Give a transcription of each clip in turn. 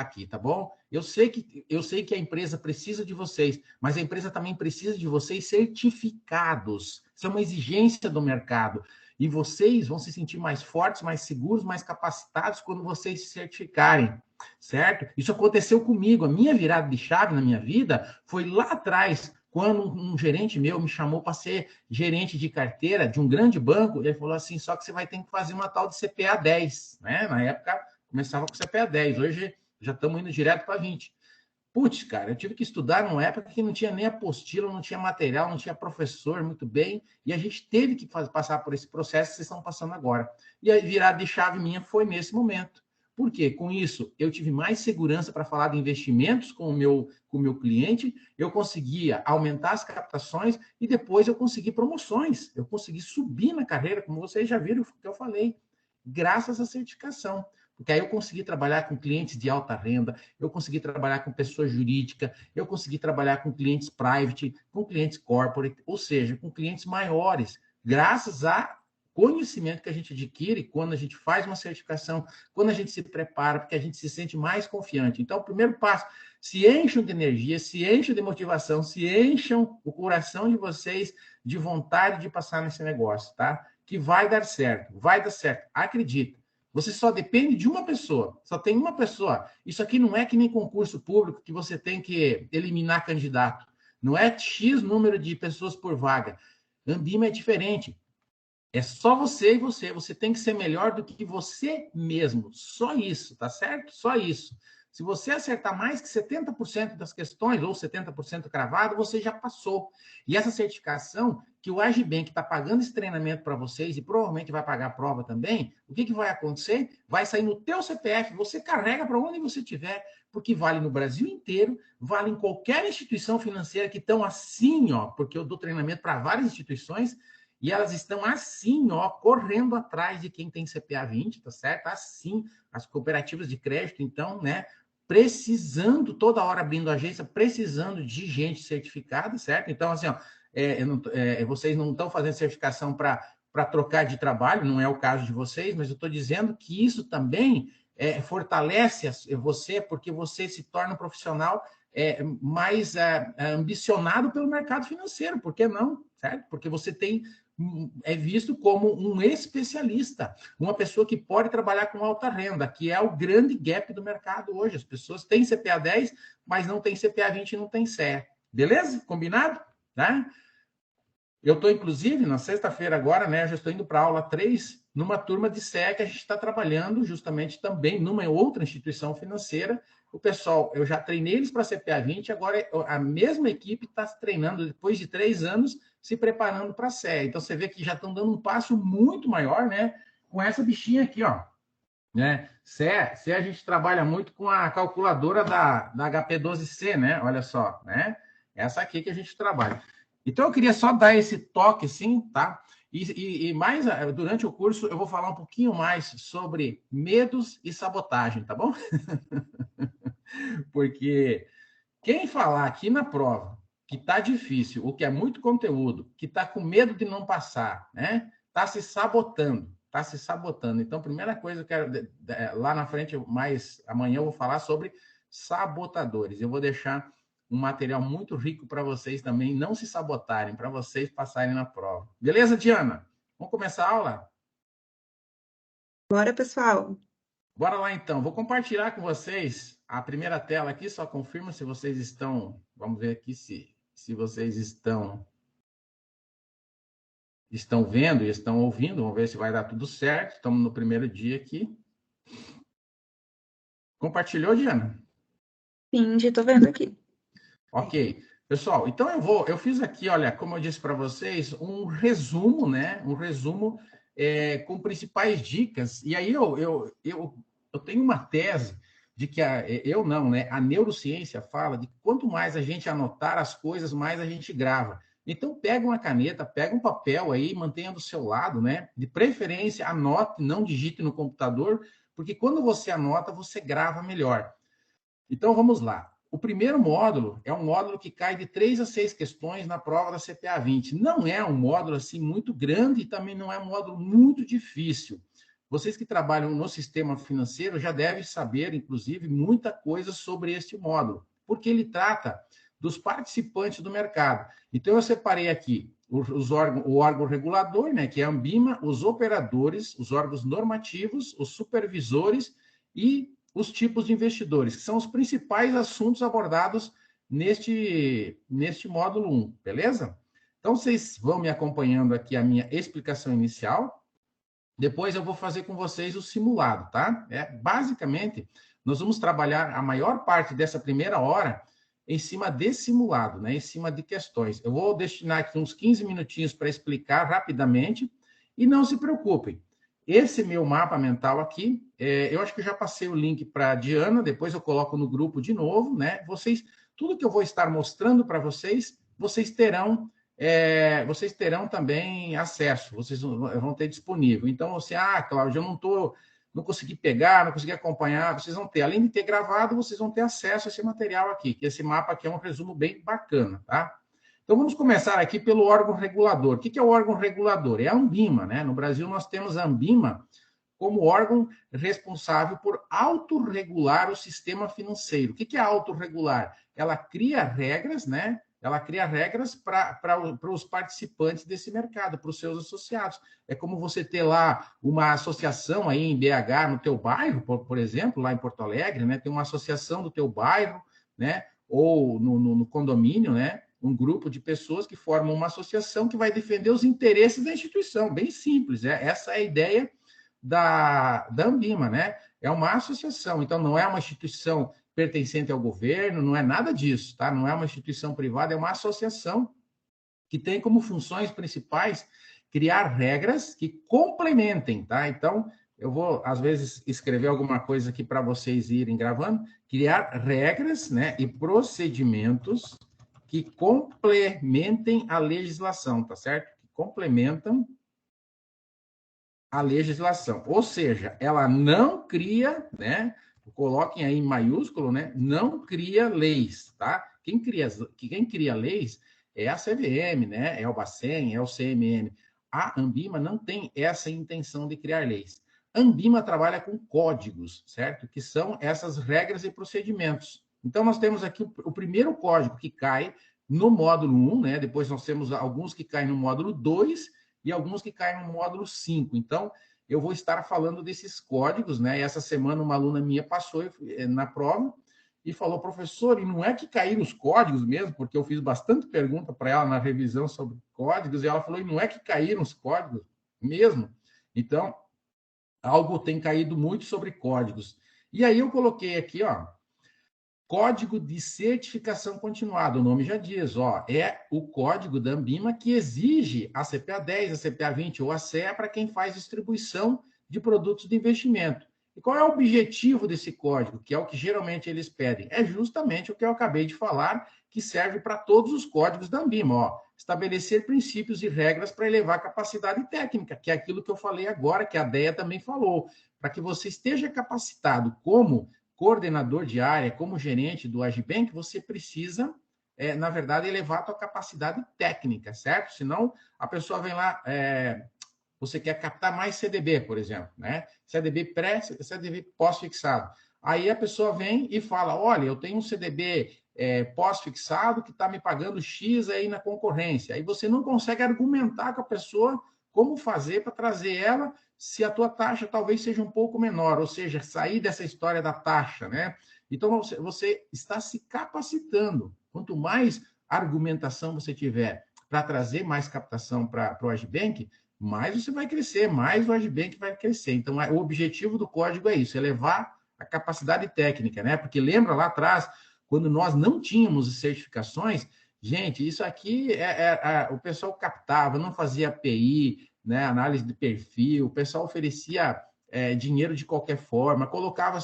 aqui, tá bom? Eu sei que a empresa precisa de vocês, mas a empresa também precisa de vocês certificados. Isso é uma exigência do mercado. E vocês vão se sentir mais fortes, mais seguros, mais capacitados quando vocês se certificarem, certo? Isso aconteceu comigo. A minha virada de chave na minha vida foi lá atrás, quando um gerente meu me chamou para ser gerente de carteira de um grande banco. Ele falou assim, só que você vai ter que fazer uma tal de CPA 10, né? Na época, começava com CPA 10. Hoje, já estamos indo direto para 20. Putz, cara, eu tive que estudar numa época que não tinha nem apostila, não tinha material, não tinha professor muito bem, e a gente teve que passar por esse processo que vocês estão passando agora. E a virada de chave minha foi nesse momento. Por quê? Com isso, eu tive mais segurança para falar de investimentos com o meu cliente, eu conseguia aumentar as captações e depois eu consegui promoções, eu consegui subir na carreira, como vocês já viram que eu falei, graças à certificação. Porque aí eu consegui trabalhar com clientes de alta renda, eu consegui trabalhar com pessoa jurídica, eu consegui trabalhar com clientes private, com clientes corporate, ou seja, com clientes maiores, graças a conhecimento que a gente adquire quando a gente faz uma certificação, quando a gente se prepara, porque a gente se sente mais confiante. Então, o primeiro passo, se encham de energia, se encham de motivação, se encham o coração de vocês de vontade de passar nesse negócio, tá? Que vai dar certo, vai dar certo, acredita. Você só depende de uma pessoa, só tem uma pessoa. Isso aqui não é que nem concurso público que você tem que eliminar candidato. Não é X número de pessoas por vaga. Ambima é diferente. É só você e você. Você tem que ser melhor do que você mesmo. Só isso, tá certo? Só isso. Se você acertar mais que 70% das questões, ou 70% cravado, você já passou. E essa certificação, que o Agibank está pagando esse treinamento para vocês, e provavelmente vai pagar a prova também, o que vai acontecer? Vai sair no teu CPF, você carrega para onde você estiver, porque vale no Brasil inteiro, vale em qualquer instituição financeira que estão assim, ó, porque eu dou treinamento para várias instituições, e elas estão assim, ó, correndo atrás de quem tem CPA 20, tá certo? Assim, as cooperativas de crédito, então, né? Precisando, toda hora abrindo agência, precisando de gente certificada, certo? Então, assim, ó, vocês não estão fazendo certificação para trocar de trabalho, não é o caso de vocês, mas eu estou dizendo que isso também fortalece você, porque você se torna um profissional mais ambicionado pelo mercado financeiro, por que não? Certo? Porque você é visto como um especialista, uma pessoa que pode trabalhar com alta renda, que é o grande gap do mercado hoje. As pessoas têm CPA 10, mas não tem CPA 20 e não tem CE. Beleza? Combinado? Tá? Eu estou, inclusive, na sexta-feira agora, né? Eu já estou indo para a aula 3, numa turma de CE que a gente está trabalhando justamente também numa outra instituição financeira. O pessoal, eu já treinei eles para CPA 20, agora a mesma equipe está treinando, depois de 3 anos, se preparando para a CE. Então, você vê que já estão dando um passo muito maior, né? Com essa bichinha aqui, ó. Né? CE a gente trabalha muito com a calculadora da HP12C, né? Olha só, né? Essa aqui que a gente trabalha. Então, eu queria só dar esse toque, assim, tá? E mais, durante o curso, eu vou falar um pouquinho mais sobre medos e sabotagem, tá bom? Porque quem falar aqui na prova que tá difícil, ou que é muito conteúdo, que tá com medo de não passar, né? Tá se sabotando, tá se sabotando. Então, primeira coisa, eu quero lá na frente, mais amanhã eu vou falar sobre sabotadores. Eu vou deixar um material muito rico para vocês também não se sabotarem, para vocês passarem na prova. Beleza, Diana? Vamos começar a aula? Bora, pessoal. Bora lá, então. Vou compartilhar com vocês a primeira tela aqui, só confirma se vocês estão... Vamos ver aqui se vocês estão vendo e estão ouvindo. Vamos ver se vai dar tudo certo. Estamos no primeiro dia aqui. Compartilhou, Diana? Sim, já tô vendo aqui. Ok. Pessoal, então eu fiz aqui, olha, como eu disse para vocês, um resumo, né? Um resumo com principais dicas. E aí eu tenho uma tese de que eu não, né? A neurociência fala de que quanto mais a gente anotar as coisas, mais a gente grava. Então pega uma caneta, pega um papel aí, mantenha do seu lado, né? De preferência, anote, não digite no computador, porque quando você anota, você grava melhor. Então, vamos lá. O primeiro módulo é um módulo que cai de 3 a 6 questões na prova da CPA 20. Não é um módulo assim muito grande e também não é um módulo muito difícil. vocês que trabalham no sistema financeiro já devem saber, inclusive, muita coisa sobre este módulo, porque ele trata dos participantes do mercado. Então, eu separei aqui o órgão regulador, né, que é a Ambima, os operadores, os órgãos normativos, os supervisores e os tipos de investidores, que são os principais assuntos abordados neste módulo 1, beleza? Então, vocês vão me acompanhando aqui a minha explicação inicial. Depois eu vou fazer com vocês o simulado, tá? Basicamente, nós vamos trabalhar a maior parte dessa primeira hora em cima desse simulado, né? Em cima de questões. Eu vou destinar aqui uns 15 minutinhos para explicar rapidamente e não se preocupem. Esse meu mapa mental aqui, eu acho que eu já passei o link para a Diana, depois eu coloco no grupo de novo, né? Tudo que eu vou estar mostrando para vocês, vocês terão também acesso, vocês vão ter disponível. Então, você, Cláudio, eu não consegui pegar, não consegui acompanhar, vocês vão ter, além de ter gravado, vocês vão ter acesso a esse material aqui, que esse mapa aqui é um resumo bem bacana, tá? Então, vamos começar aqui pelo órgão regulador. O que é o órgão regulador? É a Ambima, né? No Brasil, nós temos a Ambima como órgão responsável por autorregular o sistema financeiro. O que é autorregular? Ela cria regras, né? Ela cria regras para os participantes desse mercado, para os seus associados. É como você ter lá uma associação aí em BH, no teu bairro, por exemplo, lá em Porto Alegre, né? Tem uma associação do teu bairro, né? Ou no condomínio, né? Um grupo de pessoas que formam uma associação que vai defender os interesses da instituição. Bem simples, essa é a ideia da Ambima, né? É uma associação, então não é uma instituição pertencente ao governo, não é nada disso, tá? Não é uma instituição privada, é uma associação que tem como funções principais criar regras que complementem, tá? Então, eu vou, às vezes, escrever alguma coisa aqui para vocês irem gravando, criar regras, né, e procedimentos que complementem a legislação, tá certo? Que complementam a legislação. Ou seja, ela não cria, né? Coloquem aí em maiúsculo, né? Não cria leis, tá? Quem cria leis é a CVM, né? É o Bacen, é o CMM. A Ambima não tem essa intenção de criar leis. A Ambima trabalha com códigos, certo? Que são essas regras e procedimentos. Então, nós temos aqui o primeiro código que cai no módulo 1, né? Depois nós temos alguns que caem no módulo 2 e alguns que caem no módulo 5. Então, eu vou estar falando desses códigos, né? E essa semana uma aluna minha passou na prova e falou, professor, e não é que caíram os códigos mesmo, porque eu fiz bastante pergunta para ela na revisão sobre códigos, e ela falou, e não é que caíram os códigos mesmo? Então, algo tem caído muito sobre códigos. E aí eu coloquei aqui, ó, Código de Certificação Continuada, o nome já diz, ó, é o código da Ambima que exige a CPA 10, a CPA 20 ou a CEA para quem faz distribuição de produtos de investimento. E qual é o objetivo desse código, que é o que geralmente eles pedem? É justamente o que eu acabei de falar, que serve para todos os códigos da Ambima, ó, estabelecer princípios e regras para elevar a capacidade técnica, que é aquilo que eu falei agora, que a DEA também falou, para que você esteja capacitado como coordenador de área, como gerente do Agibank, você precisa, na verdade, elevar a tua capacidade técnica, certo? Senão, a pessoa vem lá, você quer captar mais CDB, por exemplo, né? CDB pré, CDB pós-fixado. Aí a pessoa vem e fala, olha, eu tenho um CDB pós-fixado que está me pagando X aí na concorrência. Aí você não consegue argumentar com a pessoa como fazer para trazer ela se a tua taxa talvez seja um pouco menor, ou seja, sair dessa história da taxa, né? Então, você está se capacitando. Quanto mais argumentação você tiver para trazer mais captação para o Agibank, mais você vai crescer, mais o Agibank vai crescer. Então, o objetivo do código é isso, elevar a capacidade técnica, né? Porque lembra lá atrás, quando nós não tínhamos certificações, gente, isso aqui o pessoal captava, não fazia API, né, análise de perfil, o pessoal oferecia dinheiro de qualquer forma, colocava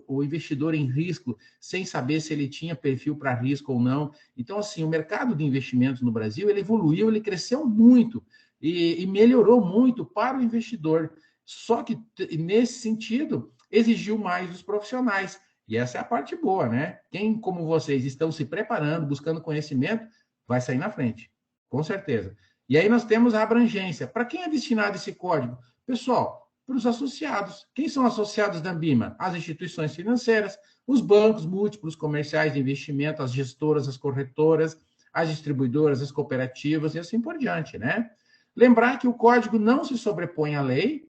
o investidor em risco sem saber se ele tinha perfil para risco ou não. Então, assim, o mercado de investimentos no Brasil, ele evoluiu, ele cresceu muito e melhorou muito para o investidor. Só que, nesse sentido, exigiu mais dos profissionais. E essa é a parte boa, né? Quem, como vocês, estão se preparando, buscando conhecimento, vai sair na frente, com certeza. E aí nós temos a abrangência. Para quem é destinado esse código? Pessoal, para os associados. Quem são associados da Ambima? As instituições financeiras, os bancos múltiplos comerciais de investimento, as gestoras, as corretoras, as distribuidoras, as cooperativas e assim por diante, né? Lembrar que o código não se sobrepõe à lei,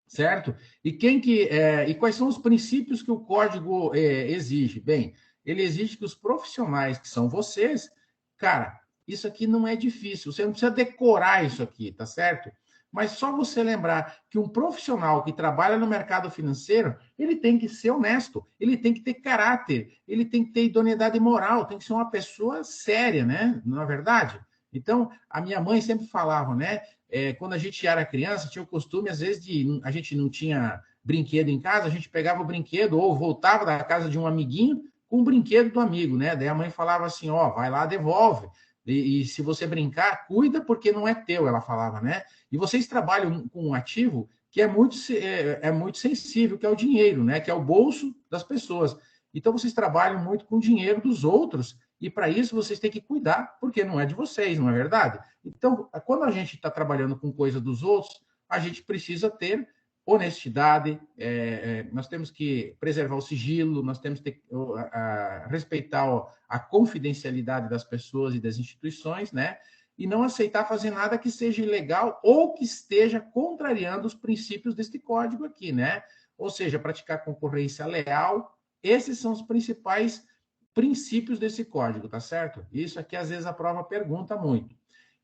certo? E quais são os princípios que o código exige? Bem, ele exige que os profissionais, que são vocês, cara, isso aqui não é difícil, você não precisa decorar isso aqui, tá certo? Mas só você lembrar que um profissional que trabalha no mercado financeiro, ele tem que ser honesto, ele tem que ter caráter, ele tem que ter idoneidade moral, tem que ser uma pessoa séria, né? Não é verdade? Então, a minha mãe sempre falava, né? Quando a gente era criança, tinha o costume, às vezes, a gente não tinha brinquedo em casa, a gente pegava o brinquedo ou voltava da casa de um amiguinho com o brinquedo do amigo, né? Daí a mãe falava assim, ó, vai lá, devolve. E se você brincar, cuida porque não é teu, ela falava, né? E vocês trabalham com um ativo que é muito sensível, que é o dinheiro, né? Que é o bolso das pessoas. Então, vocês trabalham muito com o dinheiro dos outros e, para isso, vocês têm que cuidar, porque não é de vocês, não é verdade? Então, quando a gente está trabalhando com coisa dos outros, a gente precisa ter honestidade, nós temos que preservar o sigilo, nós temos que respeitar a confidencialidade das pessoas e das instituições, né? E não aceitar fazer nada que seja ilegal ou que esteja contrariando os princípios deste código aqui, né? Ou seja, praticar concorrência leal. Esses são os principais princípios desse código, tá certo? Isso aqui, às vezes, a prova pergunta muito.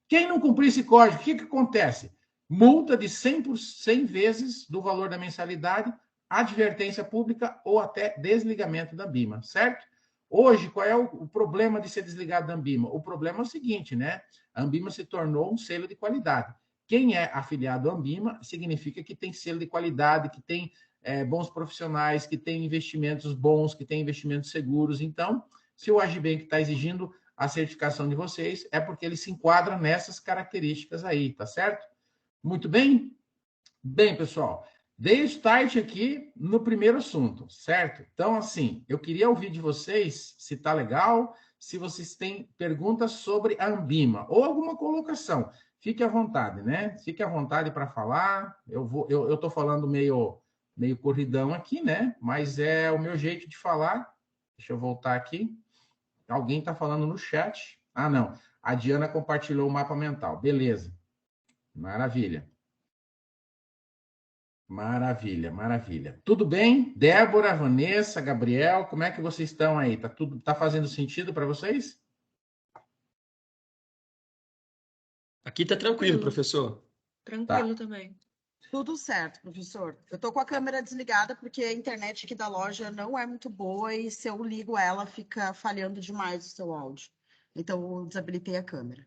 Quem não cumprir esse código, o que acontece? Multa de 100 vezes do valor da mensalidade, advertência pública ou até desligamento da Ambima, certo? Hoje, qual é o problema de ser desligado da Ambima? O problema é o seguinte, né? A Ambima se tornou um selo de qualidade. Quem é afiliado à Ambima significa que tem selo de qualidade, que tem bons profissionais, que tem investimentos bons, que tem investimentos seguros. Então, se o Agibank está exigindo a certificação de vocês, é porque ele se enquadra nessas características aí, tá certo? Muito bem? Bem, pessoal, dei start aqui no primeiro assunto, certo? Então, assim, eu queria ouvir de vocês se tá legal, se vocês têm perguntas sobre a Ambima ou alguma colocação. Fique à vontade, né? Fique à vontade para falar. Eu tô falando meio corridão aqui, né? Mas é o meu jeito de falar. Deixa eu voltar aqui. Alguém está falando no chat. Ah, não. A Diana compartilhou o mapa mental. Beleza. Maravilha. Maravilha, maravilha. Tudo bem? Débora, Vanessa, Gabriel, como é que vocês estão aí? Tá fazendo sentido para vocês? Aqui tá tranquilo, professor. Tranquilo também. Tudo certo, professor. Eu tô com a câmera desligada porque a internet aqui da loja não é muito boa e se eu ligo ela fica falhando demais o seu áudio. Então eu desabilitei a câmera.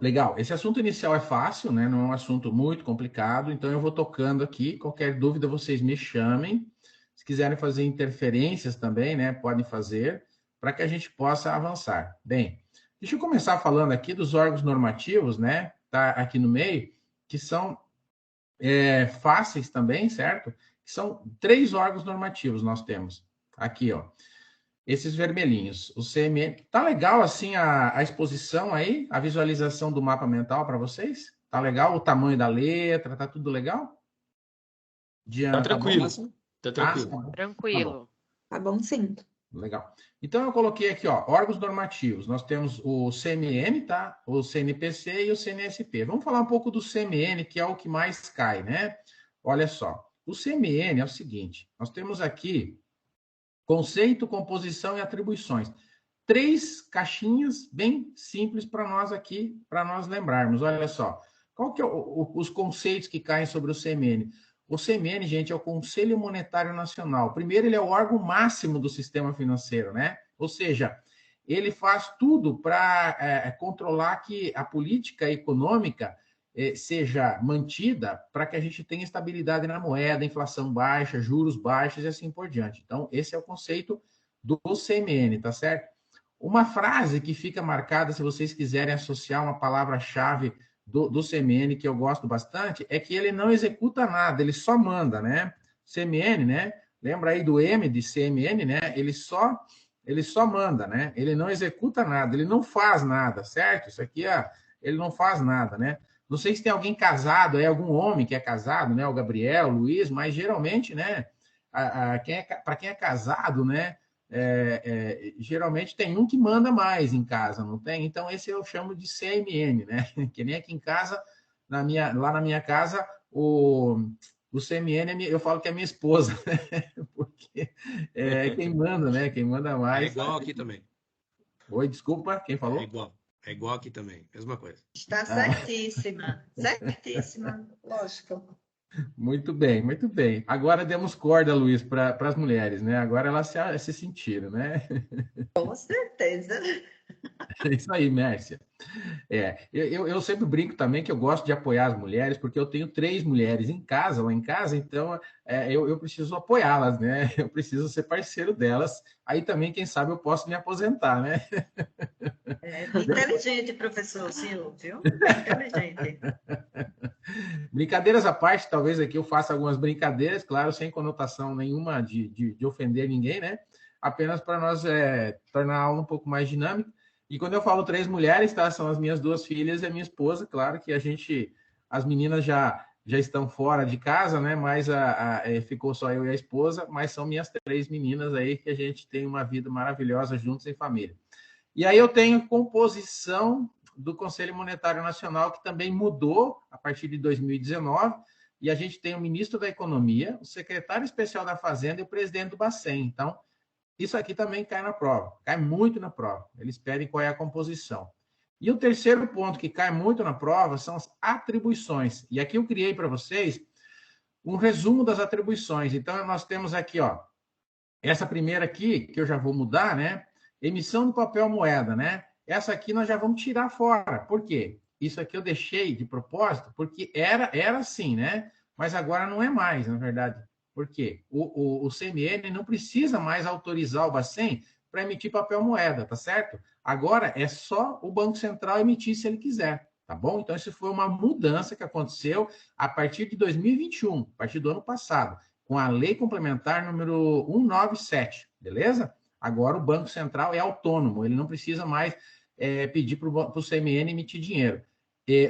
Legal. Esse assunto inicial é fácil, né? Não é um assunto muito complicado, então eu vou tocando aqui. Qualquer dúvida vocês me chamem. Se quiserem fazer interferências também, né? Podem fazer para que a gente possa avançar. Bem, deixa eu começar falando aqui dos órgãos normativos, né? Tá aqui no meio, que são fáceis também, certo? Que são 3 órgãos normativos nós temos aqui, ó. Esses vermelhinhos, o CMN. Tá legal assim a exposição aí, a visualização do mapa mental para vocês? Tá legal o tamanho da letra, tá tudo legal? Diana, Tá tranquilo. Tá bom? Tá tranquilo. Tá bom. Tranquilo. Tá bom, sim. Legal. Então eu coloquei aqui, ó, órgãos normativos. Nós temos o CMN, tá? O CNPC e o CNSP. Vamos falar um pouco do CMN, que é o que mais cai, né? Olha só. O CMN é o seguinte, nós temos aqui conceito, composição e atribuições. 3 caixinhas bem simples para nós aqui, para nós lembrarmos. Olha só, qual que é os conceitos que caem sobre o CMN? O CMN, gente, é o Conselho Monetário Nacional. Primeiro, ele é o órgão máximo do sistema financeiro, né? Ou seja, ele faz tudo para controlar que a política econômica seja mantida para que a gente tenha estabilidade na moeda, inflação baixa, juros baixos e assim por diante. Então, esse é o conceito do CMN, tá certo? Uma frase que fica marcada, se vocês quiserem associar uma palavra-chave do CMN, que eu gosto bastante, é que ele não executa nada, ele só manda, né? CMN, né? Lembra aí do M de CMN, né? Ele só manda, né? Ele não executa nada, ele não faz nada, certo? Isso aqui, ele não faz nada, né? Não sei se tem alguém casado, algum homem que é casado, né? O Gabriel, o Luiz, mas geralmente, né? Para quem é casado, né? Geralmente tem um que manda mais em casa, não tem? Então, esse eu chamo de CMN, né? Que nem aqui em casa, lá na minha casa, o CMN, eu falo que é minha esposa, né? Porque quem manda, né? Quem manda mais. É igual aqui também. Oi, desculpa, quem falou? É igual aqui também, mesma coisa. Está certíssima, certíssima, lógico. Muito bem, muito bem. Agora demos corda, Luiz, para as mulheres, né? Agora elas se sentiram, né? Com certeza. É isso aí, Mércia. Eu sempre brinco também que eu gosto de apoiar as mulheres, porque eu tenho 3 mulheres lá em casa, então eu preciso apoiá-las, né? Eu preciso ser parceiro delas. Aí também, quem sabe, eu posso me aposentar, né? Inteligente, professor Silvio. Inteligente. Brincadeiras à parte, talvez aqui eu faça algumas brincadeiras, claro, sem conotação nenhuma de ofender ninguém, né? Apenas para nós tornar a aula um pouco mais dinâmica. E quando eu falo 3 mulheres, tá? São as minhas 2 filhas e a minha esposa, claro que as meninas já estão fora de casa, né? Mas ficou só eu e a esposa, mas são minhas 3 meninas aí que a gente tem uma vida maravilhosa juntos em família. E aí eu tenho composição do Conselho Monetário Nacional, que também mudou a partir de 2019, e a gente tem o ministro da Economia, o secretário especial da Fazenda e o presidente do Bacen. Então, isso aqui também cai na prova, cai muito na prova. Eles pedem qual é a composição. E o terceiro ponto que cai muito na prova são as atribuições. E aqui eu criei para vocês um resumo das atribuições. Então, nós temos aqui, ó, essa primeira aqui, que eu já vou mudar, né? Emissão de papel moeda, né? Essa aqui nós já vamos tirar fora. Por quê? Isso aqui eu deixei de propósito, porque era assim, né? Mas agora não é mais, na verdade. Por quê? O CMN não precisa mais autorizar o Bacen para emitir papel moeda, tá certo? Agora é só o Banco Central emitir se ele quiser, tá bom? Então, isso foi uma mudança que aconteceu a partir de 2021, a partir do ano passado, com a Lei Complementar número 197, beleza? Agora o Banco Central é autônomo, ele não precisa mais pedir para o CMN emitir dinheiro.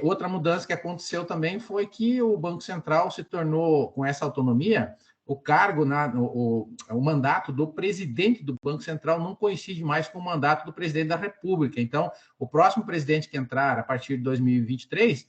Outra mudança que aconteceu também foi que o Banco Central se tornou, com essa autonomia, o cargo, o mandato do presidente do Banco Central não coincide mais com o mandato do presidente da República. Então, o próximo presidente que entrar a partir de 2023,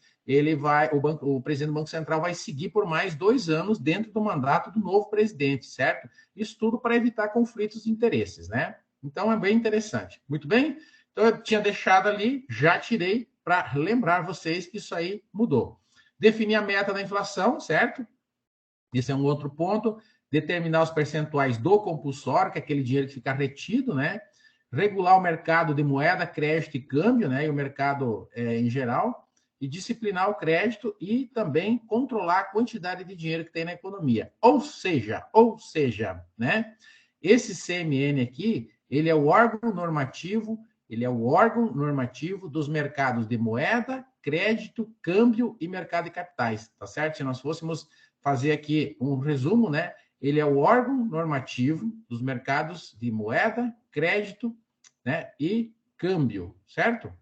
o presidente do Banco Central vai seguir por mais 2 anos dentro do mandato do novo presidente, certo? Isso tudo para evitar conflitos de interesses, né? Então, é bem interessante. Muito bem? Então, eu tinha deixado ali, já tirei para lembrar vocês que isso aí mudou. Definir a meta da inflação, certo? Esse é um outro ponto. Determinar os percentuais do compulsório, que é aquele dinheiro que fica retido, né? Regular o mercado de moeda, crédito e câmbio, né? E o mercado em geral. E disciplinar o crédito e também controlar a quantidade de dinheiro que tem na economia. Ou seja, né? Esse CMN aqui, ele é o órgão normativo dos mercados de moeda, crédito, câmbio e mercado de capitais, tá certo? Se nós fôssemos fazer aqui um resumo, né? Ele é o órgão normativo dos mercados de moeda, crédito, né? E câmbio, certo?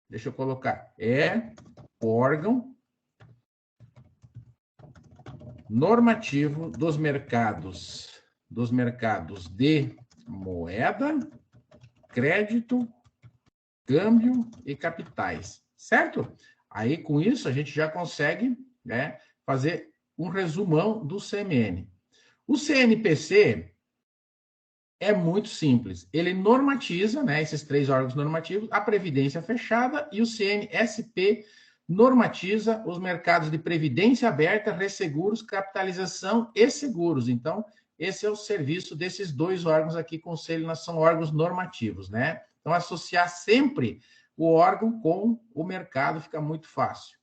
Deixa eu colocar. É o órgão normativo dos mercados de moeda, crédito, câmbio e capitais, certo? Aí, com isso, a gente já consegue, né, fazer um resumão do CMN. O CNPC é muito simples. Ele normatiza, né, esses 3 órgãos normativos, a previdência fechada, e o CNSP normatiza os mercados de previdência aberta, resseguros, capitalização e seguros. Então, esse é o serviço desses 2 órgãos aqui, conselho, são órgãos normativos, né? Então, associar sempre o órgão com o mercado fica muito fácil.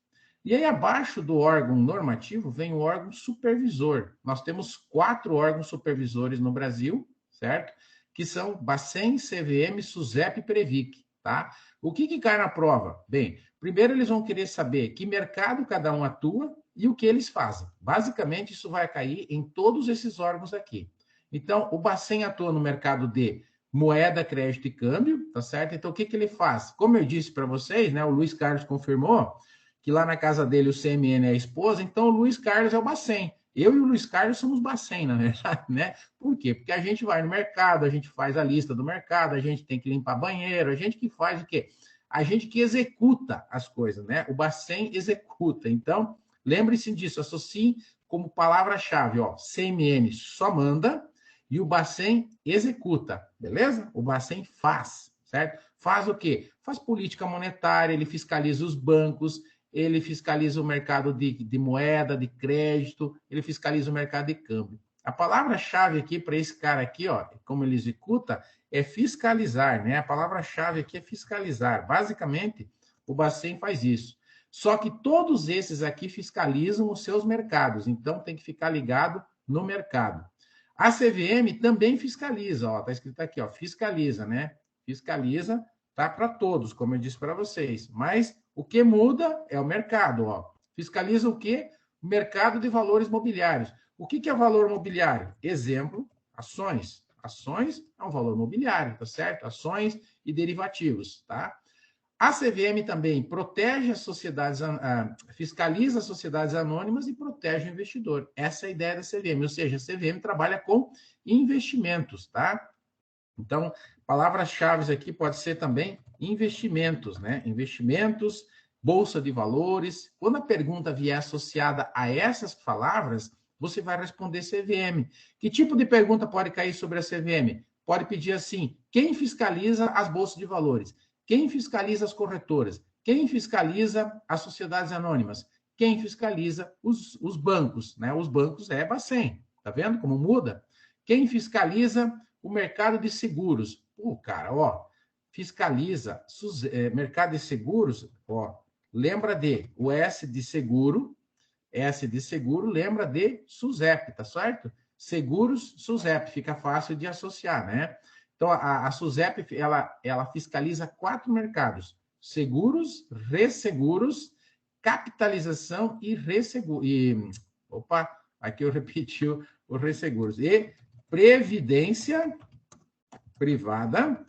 E aí, abaixo do órgão normativo, vem o órgão supervisor. Nós temos 4 órgãos supervisores no Brasil, certo? Que são Bacen, CVM, SUSEP e Previc, tá? O que cai na prova? Bem, primeiro eles vão querer saber que mercado cada um atua e o que eles fazem. Basicamente, isso vai cair em todos esses órgãos aqui. Então, o Bacen atua no mercado de moeda, crédito e câmbio, tá certo? Então, o que ele faz? Como eu disse para vocês, né? O Luiz Carlos confirmou que lá na casa dele o CMN é a esposa, então o Luiz Carlos é o Bacen. Eu e o Luiz Carlos somos Bacen, na verdade, né? Por quê? Porque a gente vai no mercado, a gente faz a lista do mercado, a gente tem que limpar banheiro, a gente que faz o quê? A gente que executa as coisas, né? O Bacen executa. Então, lembre-se disso, associe como palavra-chave, ó, CMN só manda e o Bacen executa, beleza? O Bacen faz, certo? Faz o quê? Faz política monetária, ele fiscaliza os bancos, ele fiscaliza o mercado de moeda, de crédito, ele fiscaliza o mercado de câmbio. A palavra-chave aqui para esse cara aqui, ó, como ele executa, é fiscalizar, né? A palavra-chave aqui é fiscalizar. Basicamente, o Bacen faz isso. Só que todos esses aqui fiscalizam os seus mercados, então tem que ficar ligado no mercado. A CVM também fiscaliza, ó, tá escrito aqui, ó, fiscaliza, né? Fiscaliza, tá para todos, como eu disse para vocês. Mas o que muda é o mercado, ó. Fiscaliza o quê? O mercado de valores mobiliários. O que é valor mobiliário? Exemplo, ações. Ações é um valor mobiliário, tá certo? Ações e derivativos, tá? A CVM também protege as sociedades, fiscaliza as sociedades anônimas e protege o investidor. Essa é a ideia da CVM, ou seja, a CVM trabalha com investimentos, tá? Então, palavras-chave aqui pode ser também investimentos, né? Investimentos, bolsa de valores. Quando a pergunta vier associada a essas palavras, você vai responder CVM. Que tipo de pergunta pode cair sobre a CVM? Pode pedir assim: quem fiscaliza as bolsas de valores? Quem fiscaliza as corretoras? Quem fiscaliza as sociedades anônimas? Quem fiscaliza os bancos? Né? Os bancos é Bacen. Tá vendo como muda? Quem fiscaliza o mercado de seguros? Pô, cara, ó, fiscaliza mercado de seguros, ó, lembra de o S de seguro, lembra de SUSEP, tá certo? Seguros, SUSEP, fica fácil de associar, né? Então, a SUSEP, ela fiscaliza 4 mercados: seguros, resseguros, capitalização e resseguro. Opa, aqui eu repeti o resseguros. E previdência privada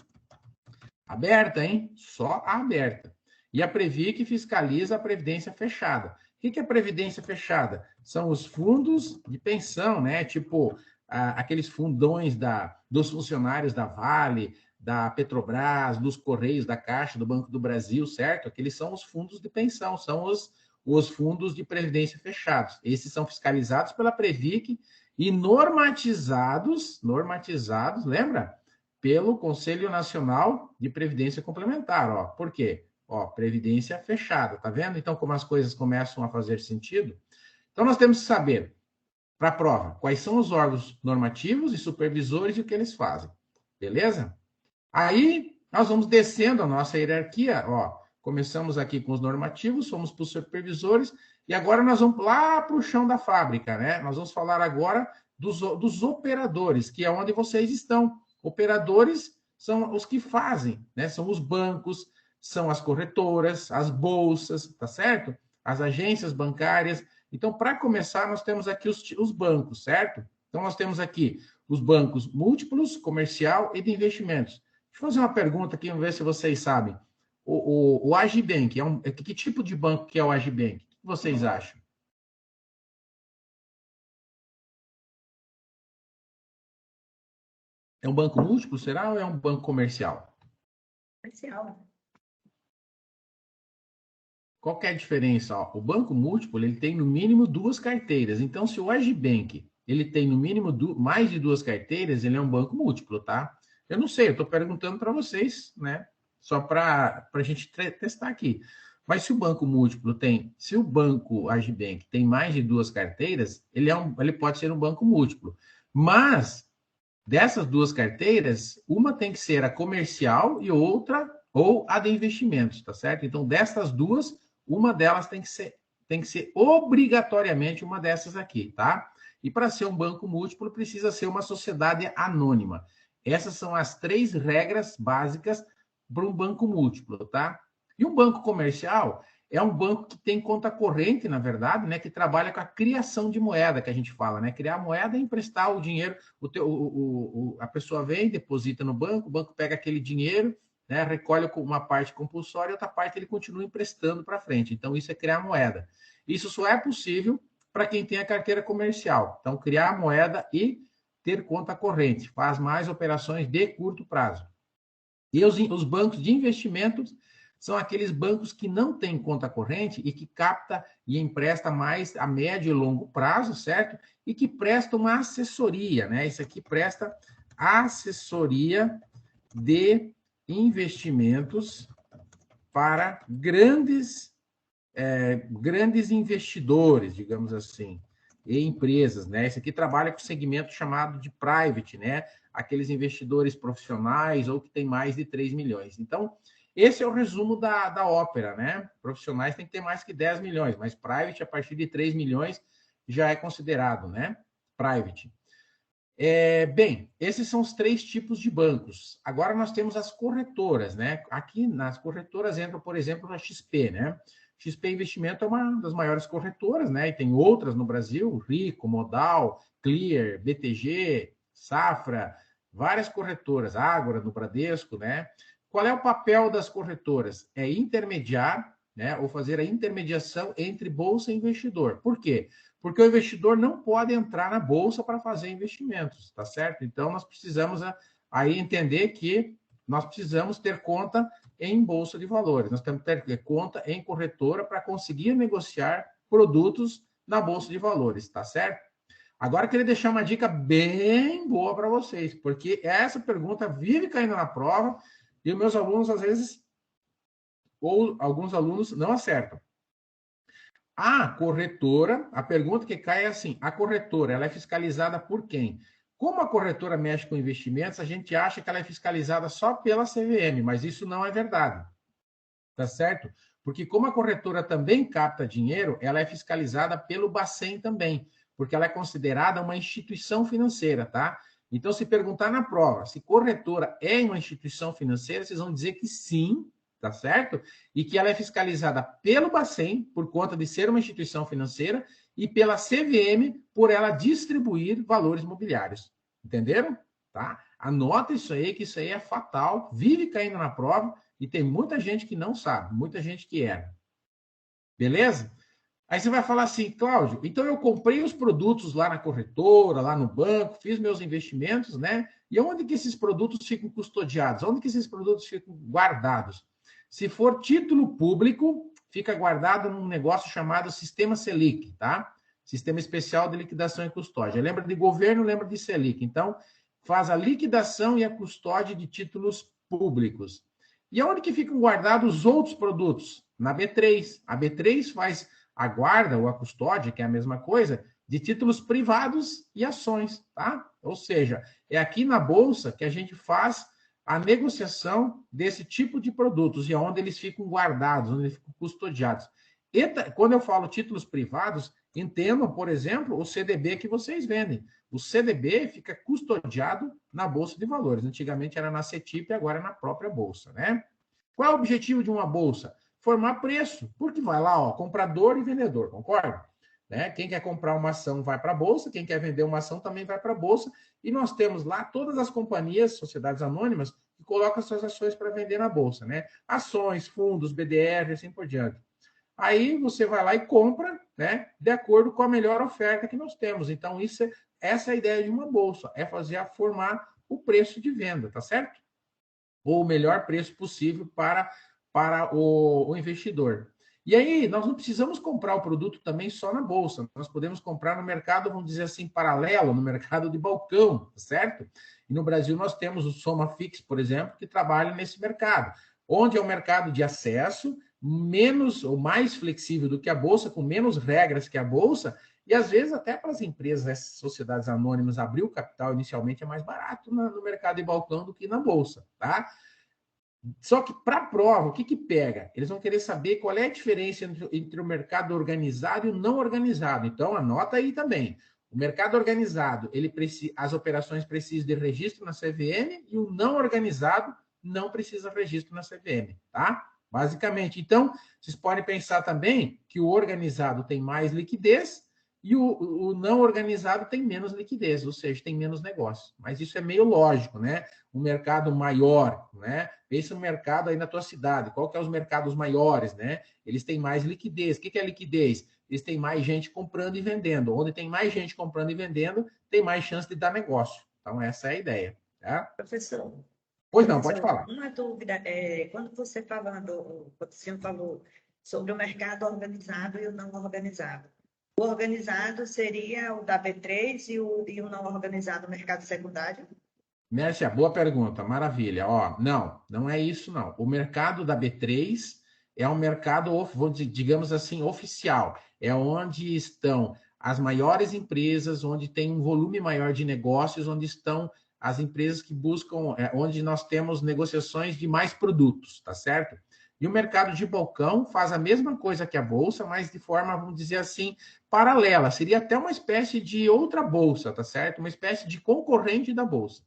aberta, hein? Só a aberta. E a Previ que fiscaliza a previdência fechada. O que é previdência fechada? São os fundos de pensão, né? Tipo, aqueles fundões dos funcionários da Vale, da Petrobras, dos Correios, da Caixa, do Banco do Brasil, certo? Aqueles são os fundos de pensão, são os fundos de previdência fechados. Esses são fiscalizados pela Previc e normatizados, lembra? Pelo Conselho Nacional de Previdência Complementar, ó. Por quê? Ó, previdência fechada, tá vendo? Então, como as coisas começam a fazer sentido. Então, nós temos que saber, para a prova, quais são os órgãos normativos e supervisores e o que eles fazem. Beleza? Aí, nós vamos descendo a nossa hierarquia, ó. Começamos aqui com os normativos, fomos para os supervisores, e agora nós vamos lá para o chão da fábrica, né? Nós vamos falar agora dos operadores, que é onde vocês estão. Operadores são os que fazem, né? São os bancos, são as corretoras, as bolsas, tá certo? As agências bancárias. Então, para começar, nós temos aqui os bancos, certo? Então, nós temos aqui os bancos múltiplos, comercial e de investimentos. Deixa eu fazer uma pergunta aqui, vamos ver se vocês sabem. O Agibank, que tipo de banco que é o Agibank? O que vocês acham? É um banco múltiplo, será, ou é um banco comercial? Comercial. Qual que é a diferença? Ó, o banco múltiplo, ele tem no mínimo 2 carteiras. Então, se o Agibank, ele tem no mínimo mais de 2 carteiras, ele é um banco múltiplo, tá? Eu não sei, eu estou perguntando para vocês, né? Só para a gente testar aqui. Mas se o banco múltiplo se o banco Agibank tem mais de 2 carteiras, ele pode ser um banco múltiplo. Mas dessas 2 carteiras, uma tem que ser a comercial e outra ou a de investimentos, tá certo? Então, dessas 2, uma delas tem que ser obrigatoriamente uma dessas aqui, tá? E para ser um banco múltiplo, precisa ser uma sociedade anônima. Essas são as 3 regras básicas para um banco múltiplo, tá? E um banco comercial é um banco que tem conta corrente, na verdade, né, que trabalha com a criação de moeda, que a gente fala, né? Criar moeda é emprestar o dinheiro, a pessoa vem, deposita no banco, o banco pega aquele dinheiro, né, recolhe uma parte compulsória e outra parte ele continua emprestando para frente. Então, isso é criar moeda. Isso só é possível para quem tem a carteira comercial. Então, criar moeda e ter conta corrente, faz mais operações de curto prazo. E os bancos de investimentos são aqueles bancos que não têm conta corrente e que capta e empresta mais a médio e longo prazo, certo? E que presta uma assessoria, né? Isso aqui presta assessoria de investimentos para grandes investidores, digamos assim, e empresas, né? Esse aqui trabalha com o segmento chamado de private, né? Aqueles investidores profissionais ou que tem mais de 3 milhões. Então, esse é o resumo da ópera, né? Profissionais tem que ter mais que 10 milhões, mas private, a partir de 3 milhões, já é considerado, né? Private. Bem, esses são os 3 tipos de bancos. Agora nós temos as corretoras, né? Aqui nas corretoras entra, por exemplo, a XP, né? XP Investimento é uma das maiores corretoras, né? E tem outras no Brasil, Rico, Modal, Clear, BTG, Safra, várias corretoras, Ágora no Bradesco, né? Qual é o papel das corretoras? É intermediar, né? Ou fazer a intermediação entre bolsa e investidor. Por quê? Porque o investidor não pode entrar na bolsa para fazer investimentos, tá certo? Então, nós precisamos aí entender que nós precisamos ter conta em bolsa de valores. Nós temos que ter conta em corretora para conseguir negociar produtos na bolsa de valores, tá certo? Agora, eu queria deixar uma dica bem boa para vocês, porque essa pergunta vive caindo na prova e os meus alunos, às vezes, ou alguns alunos não acertam. A corretora, a pergunta que cai é assim, a corretora, ela é fiscalizada por quem? Como a corretora mexe com investimentos, a gente acha que ela é fiscalizada só pela CVM, mas isso não é verdade, tá certo? Porque como a corretora também capta dinheiro, ela é fiscalizada pelo Bacen também, porque ela é considerada uma instituição financeira, tá? Então, se perguntar na prova se corretora é uma instituição financeira, vocês vão dizer que sim, tá certo? E que ela é fiscalizada pelo Bacen, por conta de ser uma instituição financeira, e pela CVM, por ela distribuir valores imobiliários. Entenderam? Tá? Anota isso aí, que isso aí é fatal, vive caindo na prova, e tem muita gente que não sabe, muita gente que erra. Beleza? Aí você vai falar assim, Cláudio, então eu comprei os produtos lá na corretora, lá no banco, fiz meus investimentos, né? E onde que esses produtos ficam custodiados? Onde que esses produtos ficam guardados? Se for título público, fica guardado num negócio chamado Sistema Selic, tá? Sistema Especial de Liquidação e Custódia. Lembra de governo, lembra de Selic. Então, faz a liquidação e a custódia de títulos públicos. E onde que ficam guardados os outros produtos? Na B3. A B3 faz a guarda ou a custódia, que é a mesma coisa, de títulos privados e ações, tá? Ou seja, é aqui na Bolsa que a gente faz a negociação desse tipo de produtos e onde eles ficam guardados, onde eles ficam custodiados. E quando eu falo títulos privados, entendam, por exemplo, o CDB que vocês vendem. O CDB fica custodiado na Bolsa de Valores. Antigamente era na CETIP, agora é na própria Bolsa, né? Qual é o objetivo de uma Bolsa? Formar preço, porque vai lá, ó, comprador e vendedor, concorda? Né? Quem quer comprar uma ação vai para a Bolsa, quem quer vender uma ação também vai para a Bolsa, e nós temos lá todas as companhias, sociedades anônimas, que colocam suas ações para vender na Bolsa, né? Ações, fundos, BDR, assim por diante. Aí você vai lá e compra, né, de acordo com a melhor oferta que nós temos. Então, essa é a ideia de uma Bolsa, é formar o preço de venda, tá certo? Ou o melhor preço possível para o investidor. E aí, nós não precisamos comprar o produto também só na Bolsa. Nós podemos comprar no mercado, vamos dizer assim, paralelo, no mercado de balcão, certo? E no Brasil nós temos o SomaFix, por exemplo, que trabalha nesse mercado, onde é um mercado de acesso, menos ou mais flexível do que a Bolsa, com menos regras que a Bolsa, e às vezes até para as empresas, essas sociedades anônimas, abrir o capital inicialmente é mais barato no mercado de balcão do que na Bolsa, tá? Só que para a prova, o que pega? Eles vão querer saber qual é a diferença entre o mercado organizado e o não organizado. Então, anota aí também. O mercado organizado, as operações precisam de registro na CVM e o não organizado não precisa registro na CVM, tá? basicamente. Então, vocês podem pensar também que o organizado tem mais liquidez e o não organizado tem menos liquidez, ou seja, tem menos negócio. Mas isso é meio lógico, né? Um mercado maior, né? Pensa no mercado aí na tua cidade. Qual que é os mercados maiores, né? Eles têm mais liquidez. O que é liquidez? Eles têm mais gente comprando e vendendo. Onde tem mais gente comprando e vendendo, tem mais chance de dar negócio. Então, essa é a ideia, tá? Professor, Pois não, pode falar. uma dúvida, quando você falando, quando o senhor falou sobre o mercado organizado e o não organizado. O organizado seria o da B3 e o não organizado, o mercado secundário? Mércia, boa pergunta, maravilha. Ó, não é isso, não. O mercado da B3 é um mercado, digamos assim, oficial. É onde estão as maiores empresas, onde tem um volume maior de negócios, onde estão as empresas que buscam, onde nós temos negociações de mais produtos, tá certo? E o mercado de balcão faz a mesma coisa que a bolsa, mas de forma, vamos dizer assim, paralela. Seria até uma espécie de outra bolsa, tá certo? Uma espécie de concorrente da bolsa.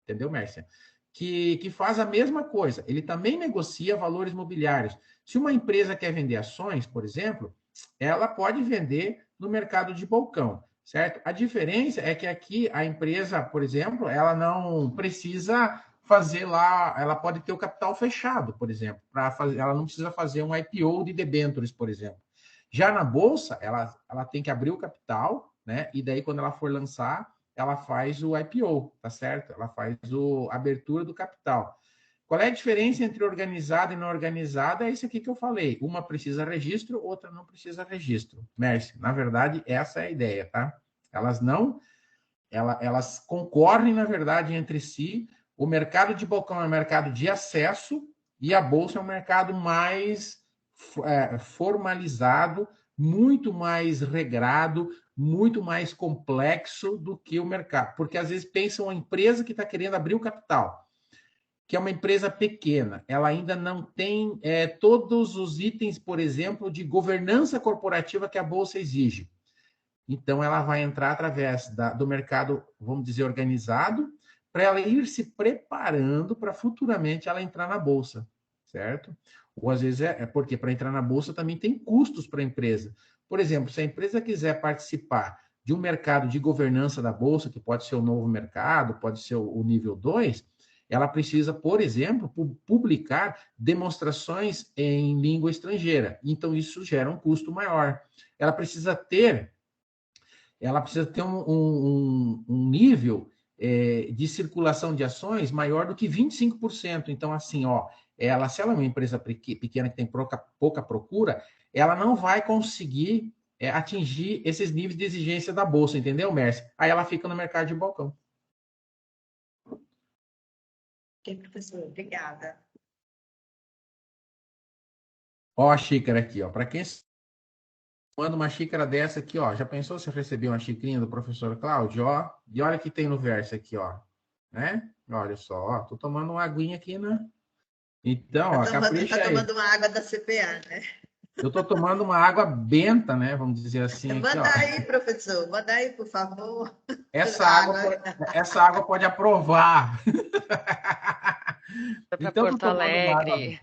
Entendeu, Mércia? Que faz a mesma coisa. Ele também negocia valores mobiliários. Se uma empresa quer vender ações, por exemplo, ela pode vender no mercado de balcão, certo? A diferença é que aqui a empresa, por exemplo, ela não precisa fazer lá, ela pode ter o capital fechado, por exemplo, ela não precisa fazer um IPO de debêntures, por exemplo. Já na bolsa, ela tem que abrir o capital, né? E daí, quando ela for lançar, ela faz o IPO, tá certo? Ela faz a abertura do capital. Qual é a diferença entre organizada e não organizada? É isso aqui que eu falei. Uma precisa registro, outra não precisa registro. Mércia, na verdade, essa é a ideia, tá? Elas concorrem, na verdade, entre si. O mercado de balcão é um mercado de acesso e a bolsa é um mercado mais formalizado, muito mais regrado, muito mais complexo do que o mercado. Porque às vezes pensam uma empresa que está querendo abrir o capital, que é uma empresa pequena, ela ainda não tem todos os itens, por exemplo, de governança corporativa que a bolsa exige. Então, ela vai entrar através do mercado, vamos dizer, organizado, para ela ir se preparando para futuramente ela entrar na bolsa, certo? Ou às vezes porque para entrar na bolsa também tem custos para a empresa. Por exemplo, se a empresa quiser participar de um mercado de governança da bolsa, que pode ser o novo mercado, pode ser o nível 2, ela precisa, por exemplo, publicar demonstrações em língua estrangeira. Então, isso gera um custo maior. Ela precisa ter um nível de circulação de ações maior do que 25%. Então, assim, se ela é uma empresa pequena que tem pouca procura, ela não vai conseguir atingir esses níveis de exigência da bolsa, entendeu, Mércia? Aí ela fica no mercado de balcão. Ok, professor, obrigada. Ó a xícara aqui, ó. Para quem manda uma xícara dessa aqui, ó. Já pensou se eu receber uma xicrinha do professor Cláudio, ó? E olha o que tem no verso aqui, ó. Né? Olha só, ó. Tô tomando uma aguinha aqui, né? Então, ó, capricha aí. Tá tomando uma água da CPA, né? Eu tô tomando uma água benta, né? Vamos dizer assim. Aqui, Manda ó. aí, professor. Manda aí, por favor. Essa água pode aprovar. Então, Porto Alegre.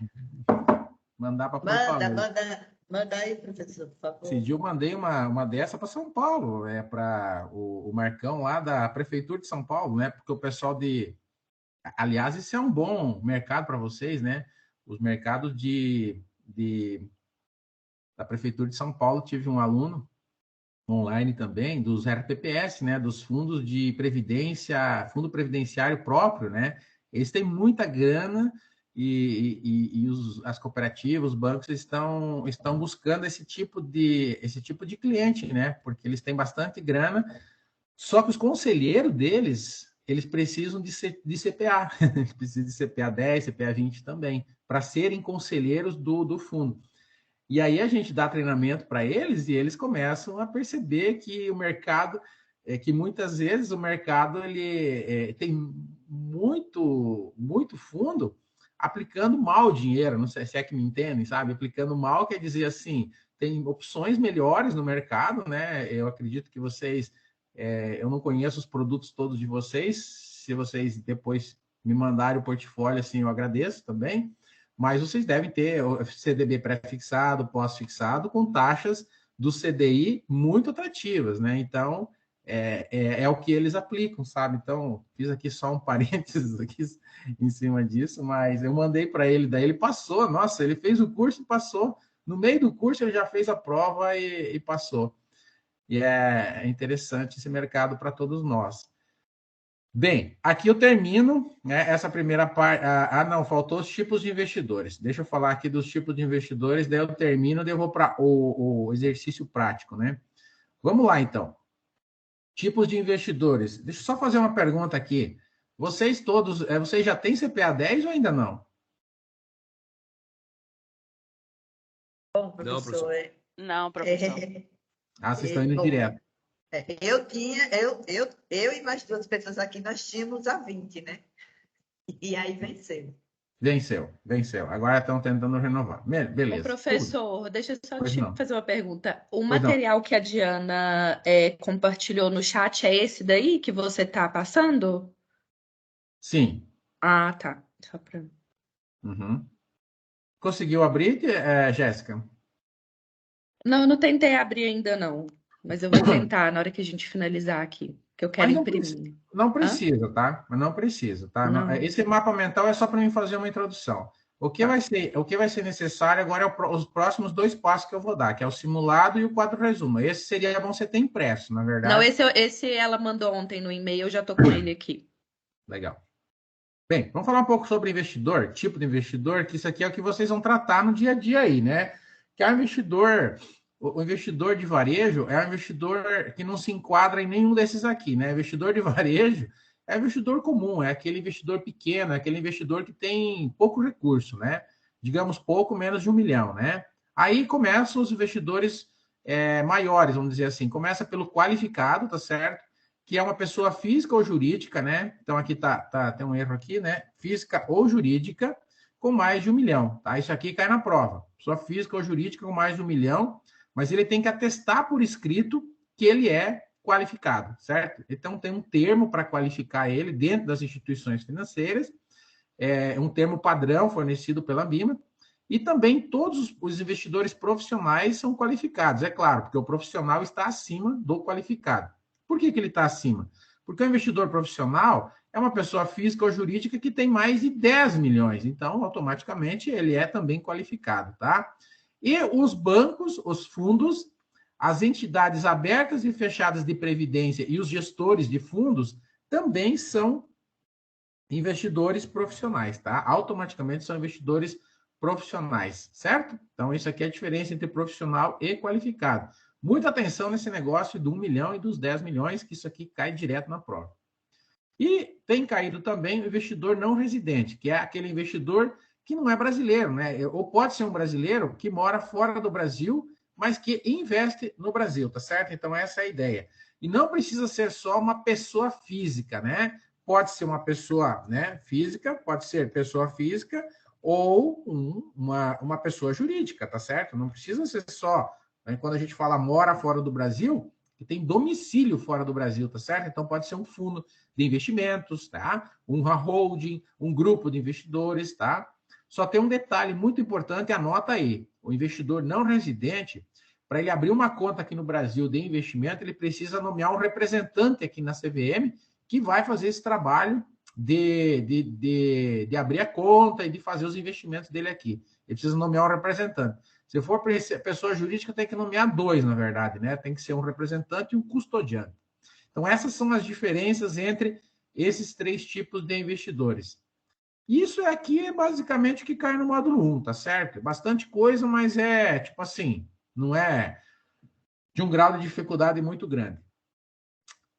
Mandar para Porto Alegre. Manda aí, professor, por favor. Esse dia eu mandei uma dessa para São Paulo, para o Marcão lá da Prefeitura de São Paulo, né? Porque o pessoal Aliás, isso é um bom mercado para vocês, né? Os mercados da Prefeitura de São Paulo, tive um aluno online também, dos RPPS, né? Dos fundos de previdência, fundo previdenciário próprio, né? Eles têm muita grana e as cooperativas, os bancos estão buscando esse tipo de cliente, né? Porque eles têm bastante grana, só que os conselheiros deles, eles precisam de CPA, eles precisam de CPA 10, CPA 20 também, para serem conselheiros do fundo. E aí a gente dá treinamento para eles e eles começam a perceber que o mercado, que muitas vezes o mercado ele tem muito fundo aplicando mal o dinheiro, não sei se é que me entendem, sabe? Aplicando mal quer dizer assim, tem opções melhores no mercado, né? Eu acredito que vocês, eu não conheço os produtos todos de vocês, se vocês depois me mandarem o portfólio, assim, eu agradeço também. mas vocês devem ter o CDB pré-fixado, pós-fixado, com taxas do CDI muito atrativas, né? Então, é o que eles aplicam, sabe? Então, fiz aqui só um parênteses aqui em cima disso, mas eu mandei para ele, daí ele passou, nossa, ele fez o curso e passou. No meio do curso ele já fez a prova e passou. E é interessante esse mercado para todos nós. Bem, aqui eu termino, né, essa primeira parte. Não, faltou os tipos de investidores. Deixa eu falar aqui dos tipos de investidores, daí eu termino, daí eu vou para o exercício prático, né? Vamos lá, então. Tipos de investidores. Deixa eu só fazer uma pergunta aqui. Vocês todos, vocês já têm CPA 10 ou ainda não? Bom, Não, professor, Não, professor. Vocês estão indo bom, direto. eu e mais duas pessoas aqui, nós tínhamos a 20, né? E aí venceu. Venceu. Agora estão tentando renovar. Beleza. Ô, professor, deixa eu só Pois te não. fazer uma pergunta. O Pois não. material que a Diana compartilhou no chat é esse daí que você está passando? Sim. Ah, tá. Só pra... Uhum. Conseguiu abrir, Jéssica? Não, eu não tentei abrir ainda, não. Mas eu vou tentar na hora que a gente finalizar aqui, que eu quero Mas imprimir. não precisa, tá? Mas não precisa, tá? Não. Esse mapa mental é só para mim fazer uma introdução. O que vai ser necessário agora é os próximos 2 passos que eu vou dar, que é o simulado e o quadro resumo. Esse seria bom você ter impresso, na verdade. Não, esse ela mandou ontem no e-mail, eu já tô com ele aqui. Legal. Bem, vamos falar um pouco sobre investidor, tipo de investidor, que isso aqui é o que vocês vão tratar no dia a dia aí, né? Que é o investidor de varejo é um investidor que não se enquadra em nenhum desses aqui, né? Investidor de varejo é investidor comum, é aquele investidor pequeno, é aquele investidor que tem pouco recurso, né? Digamos, pouco menos de 1 milhão, né? Aí começam os investidores maiores, vamos dizer assim. Começa pelo qualificado, tá certo? Que é uma pessoa física ou jurídica, né? Então aqui tem um erro aqui, né? Física ou jurídica com mais de 1 milhão, tá? Isso aqui cai na prova. Pessoa física ou jurídica com mais de 1 milhão, mas ele tem que atestar por escrito que ele é qualificado, certo? Então tem um termo para qualificar ele dentro das instituições financeiras, um termo padrão fornecido pela BIMA, e também todos os investidores profissionais são qualificados, é claro, porque o profissional está acima do qualificado. Por que ele está acima? Porque o investidor profissional é uma pessoa física ou jurídica que tem mais de 10 milhões. Então, automaticamente, ele é também qualificado, tá? E os bancos, os fundos, as entidades abertas e fechadas de previdência e os gestores de fundos também são investidores profissionais, tá? Automaticamente são investidores profissionais, certo? Então, isso aqui é a diferença entre profissional e qualificado. Muita atenção nesse negócio do 1 milhão e dos 10 milhões, que isso aqui cai direto na prova. E tem caído também o investidor não residente, que é aquele investidor que não é brasileiro, né? Ou pode ser um brasileiro que mora fora do Brasil, mas que investe no Brasil, tá certo? Então, essa é a ideia. E não precisa ser só uma pessoa física, né? Pode ser uma pessoa, né, física, pode ser pessoa física ou uma pessoa jurídica, tá certo? Não precisa ser só... Quando a gente fala mora fora do Brasil, que tem domicílio fora do Brasil, tá certo? Então pode ser um fundo de investimentos, tá? Uma holding, um grupo de investidores, tá? Só tem um detalhe muito importante, anota aí. O investidor não residente, para ele abrir uma conta aqui no Brasil de investimento, ele precisa nomear um representante aqui na CVM que vai fazer esse trabalho de abrir a conta e de fazer os investimentos dele aqui. Ele precisa nomear um representante. Se for pessoa jurídica, tem que nomear 2, na verdade, né? Tem que ser um representante e um custodiante. Então, essas são as diferenças entre esses 3 tipos de investidores. Isso aqui é basicamente o que cai no módulo 1, tá certo? Bastante coisa, mas tipo assim, não é de um grau de dificuldade muito grande.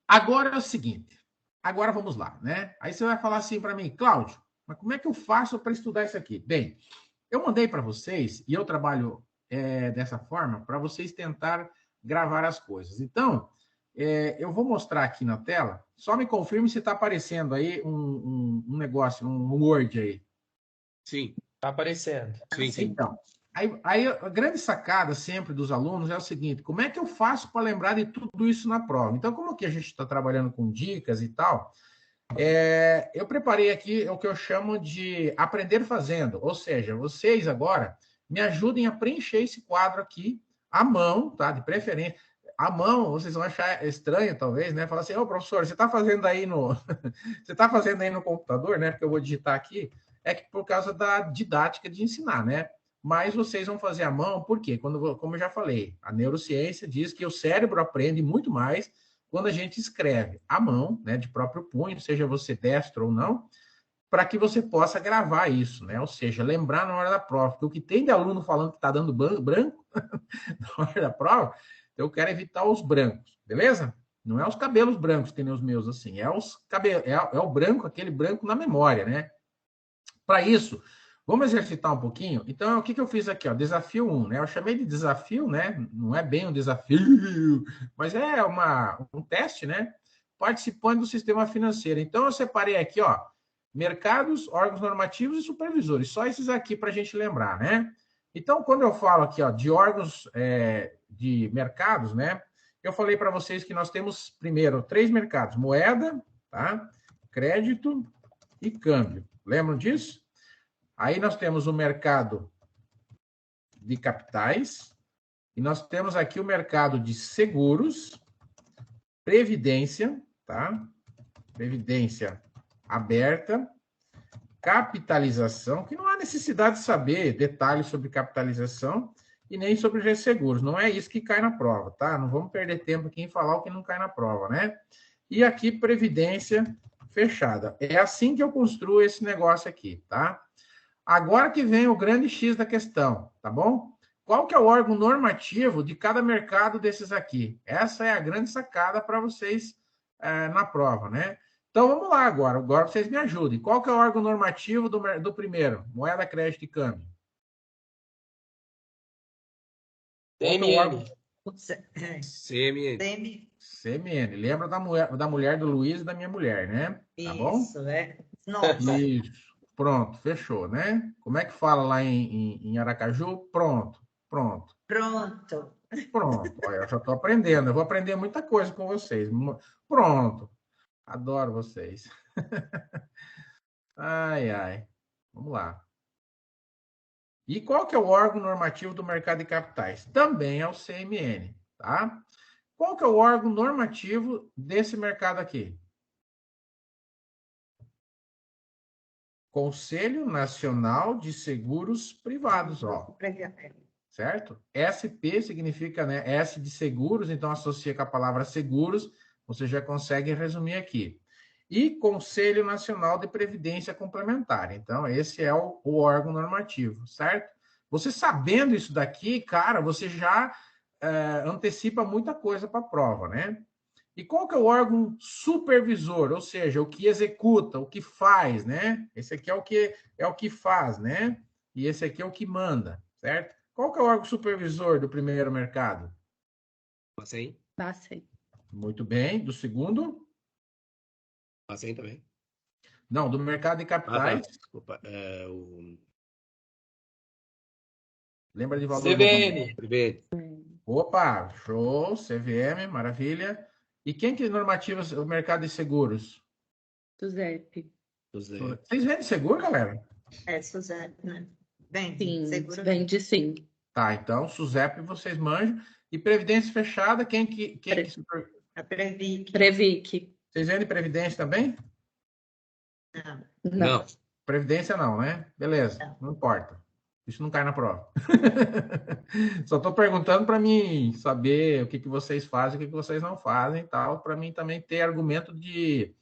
Agora é o seguinte, agora vamos lá, né? Aí você vai falar assim para mim, Cláudio, mas como é que eu faço para estudar isso aqui? Bem, eu mandei para vocês, e eu trabalho dessa forma, para vocês tentar gravar as coisas. Então, eu vou mostrar aqui na tela, só me confirme se está aparecendo aí um negócio, um Word aí. Sim. Está aparecendo. Sim, sim. Então, aí a grande sacada sempre dos alunos é o seguinte, como é que eu faço para lembrar de tudo isso na prova? Então, como que a gente está trabalhando com dicas e tal, Eu preparei aqui o que eu chamo de aprender fazendo, ou seja, vocês agora me ajudem a preencher esse quadro aqui à mão, tá? De preferência. À mão, vocês vão achar estranho, talvez, né? Falar assim, ô, professor, você está fazendo aí no... você está fazendo aí no computador, né? Porque eu vou digitar aqui. É que por causa da didática de ensinar, né? Mas vocês vão fazer à mão, por quê? Como eu já falei, a neurociência diz que o cérebro aprende muito mais quando a gente escreve à mão, né, de próprio punho, seja você destro ou não, para que você possa gravar isso, né? Ou seja, lembrar na hora da prova. Porque o que tem de aluno falando que está dando branco na hora da prova, eu quero evitar os brancos, beleza? Não é os cabelos brancos que tem os meus assim, é os cabelos, é o branco, aquele branco na memória, né? Para isso, vamos exercitar um pouquinho? Então, o que eu fiz aqui? Ó, desafio 1, né? Eu chamei de desafio, né? Não é bem um desafio, mas é um teste, né? Participante do sistema financeiro. Então, eu separei aqui, ó, mercados, órgãos normativos e supervisores. Só esses aqui para a gente lembrar, né? Então, quando eu falo aqui, ó, de órgãos de mercados, né? Eu falei para vocês que nós temos, primeiro, 3 mercados: moeda, tá? Crédito e câmbio. Lembram disso? Aí nós temos o mercado de capitais e nós temos aqui o mercado de seguros, previdência, tá? Previdência aberta, capitalização, que não há necessidade de saber detalhes sobre capitalização e nem sobre resseguros. Não é isso que cai na prova, tá? Não vamos perder tempo aqui em falar o que não cai na prova, né? E aqui, previdência fechada. É assim que eu construo esse negócio aqui, tá? Agora que vem o grande X da questão, tá bom? Qual que é o órgão normativo de cada mercado desses aqui? Essa é a grande sacada para vocês na prova, né? Então, vamos lá agora. Agora vocês me ajudem. Qual que é o órgão normativo do primeiro? Moeda, crédito e câmbio. CMN. CMN. CMN. Lembra da mulher do Luiz e da minha mulher, né? Tá bom? Isso, é. Nossa. Isso. Pronto, fechou, né? Como é que fala lá em Aracaju? Pronto, pronto. Pronto. Pronto. Olha, eu já estou aprendendo. Eu vou aprender muita coisa com vocês. Pronto. Adoro vocês. Ai, ai. Vamos lá. E qual que é o órgão normativo do mercado de capitais? Também é o CMN, tá? Qual que é o órgão normativo desse mercado aqui? Conselho Nacional de Seguros Privados, ó. Certo? SP significa, né, S de seguros, então associa com a palavra seguros, você já consegue resumir aqui. E Conselho Nacional de Previdência Complementar. Então, esse é o órgão normativo, certo? Você sabendo isso daqui, cara, você já antecipa muita coisa para a prova, né? E qual que é o órgão supervisor? Ou seja, o que executa, o que faz, né? Esse aqui é o que faz, né? E esse aqui é o que manda, certo? Qual que é o órgão supervisor do primeiro mercado? Bacen. Bacen. Muito bem. Do segundo? Bacen também. Não, do mercado de capitais. Desculpa. Lembra de valor CVM. Opa, show, CVM, maravilha. E quem que normativa o mercado de seguros? SUSEP. Vocês vendem seguro, galera? É, SUSEP, né? Vende. Sim, Seguro vende sim. Tá, então, SUSEP vocês manjam. E previdência fechada, quem que A Previc. Previc. Vocês vendem previdência também? Não. Previdência não, né? Beleza, não importa. Isso não cai na prova. Só estou perguntando para mim saber o que vocês fazem, o que vocês não fazem e tal, para mim também ter argumento de...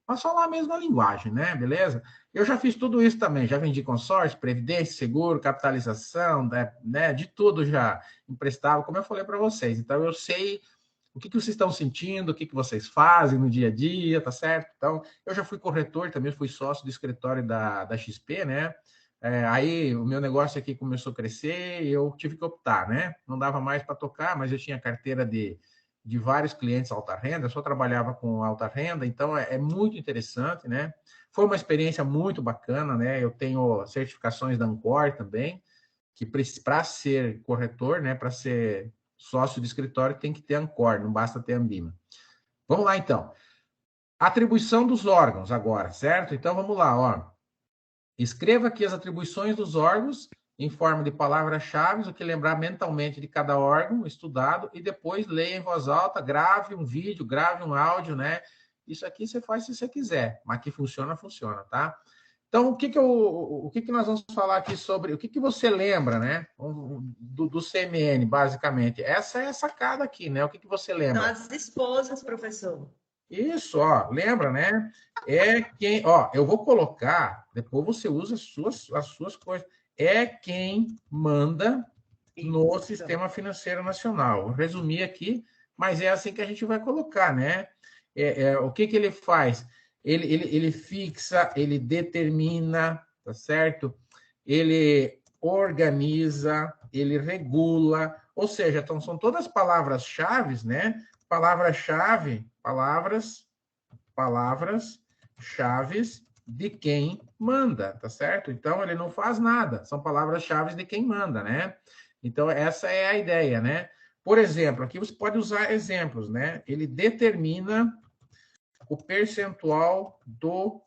Mas falar a mesma linguagem, né? Beleza? Eu já fiz tudo isso também, já vendi consórcio, previdência, seguro, capitalização, né? De tudo já emprestava, como eu falei para vocês. Então, eu sei o que vocês estão sentindo, o que vocês fazem no dia a dia, tá certo? Então, eu já fui corretor também, fui sócio do escritório da XP, né? Aí o meu negócio aqui começou a crescer e eu tive que optar, né? Não dava mais para tocar, mas eu tinha carteira de vários clientes alta renda, eu só trabalhava com alta renda, então é muito interessante, né? Foi uma experiência muito bacana, né? Eu tenho certificações da Ancor também, que para ser corretor, né? Para ser sócio de escritório tem que ter Ancor, não basta ter Ambima. Vamos lá, então. Atribuição dos órgãos agora, certo? Então, vamos lá, ó. Escreva aqui as atribuições dos órgãos em forma de palavras-chave, o que lembrar mentalmente de cada órgão estudado, e depois leia em voz alta, grave um vídeo, grave um áudio, né? Isso aqui você faz se você quiser, mas que funciona, funciona, tá? Então, o que nós vamos falar aqui sobre... O que você lembra, né? Do CMN, basicamente. Essa é a sacada aqui, né? O que você lembra? As esposas, professor. Isso, ó, lembra, né? É quem... Ó, eu vou colocar, depois você usa as suas coisas. É quem manda no Isso. Sistema Financeiro Nacional. Vou resumir aqui, mas é assim que a gente vai colocar, né? O que ele faz? Ele fixa, ele determina, tá certo? Ele organiza, ele regula, ou seja, então são todas palavras-chave, né? Palavra-chave, palavras-chaves de quem manda, tá certo? Então ele não faz nada, são palavras-chave de quem manda, né? Então essa é a ideia, né? Por exemplo, aqui você pode usar exemplos, né? Ele determina o percentual do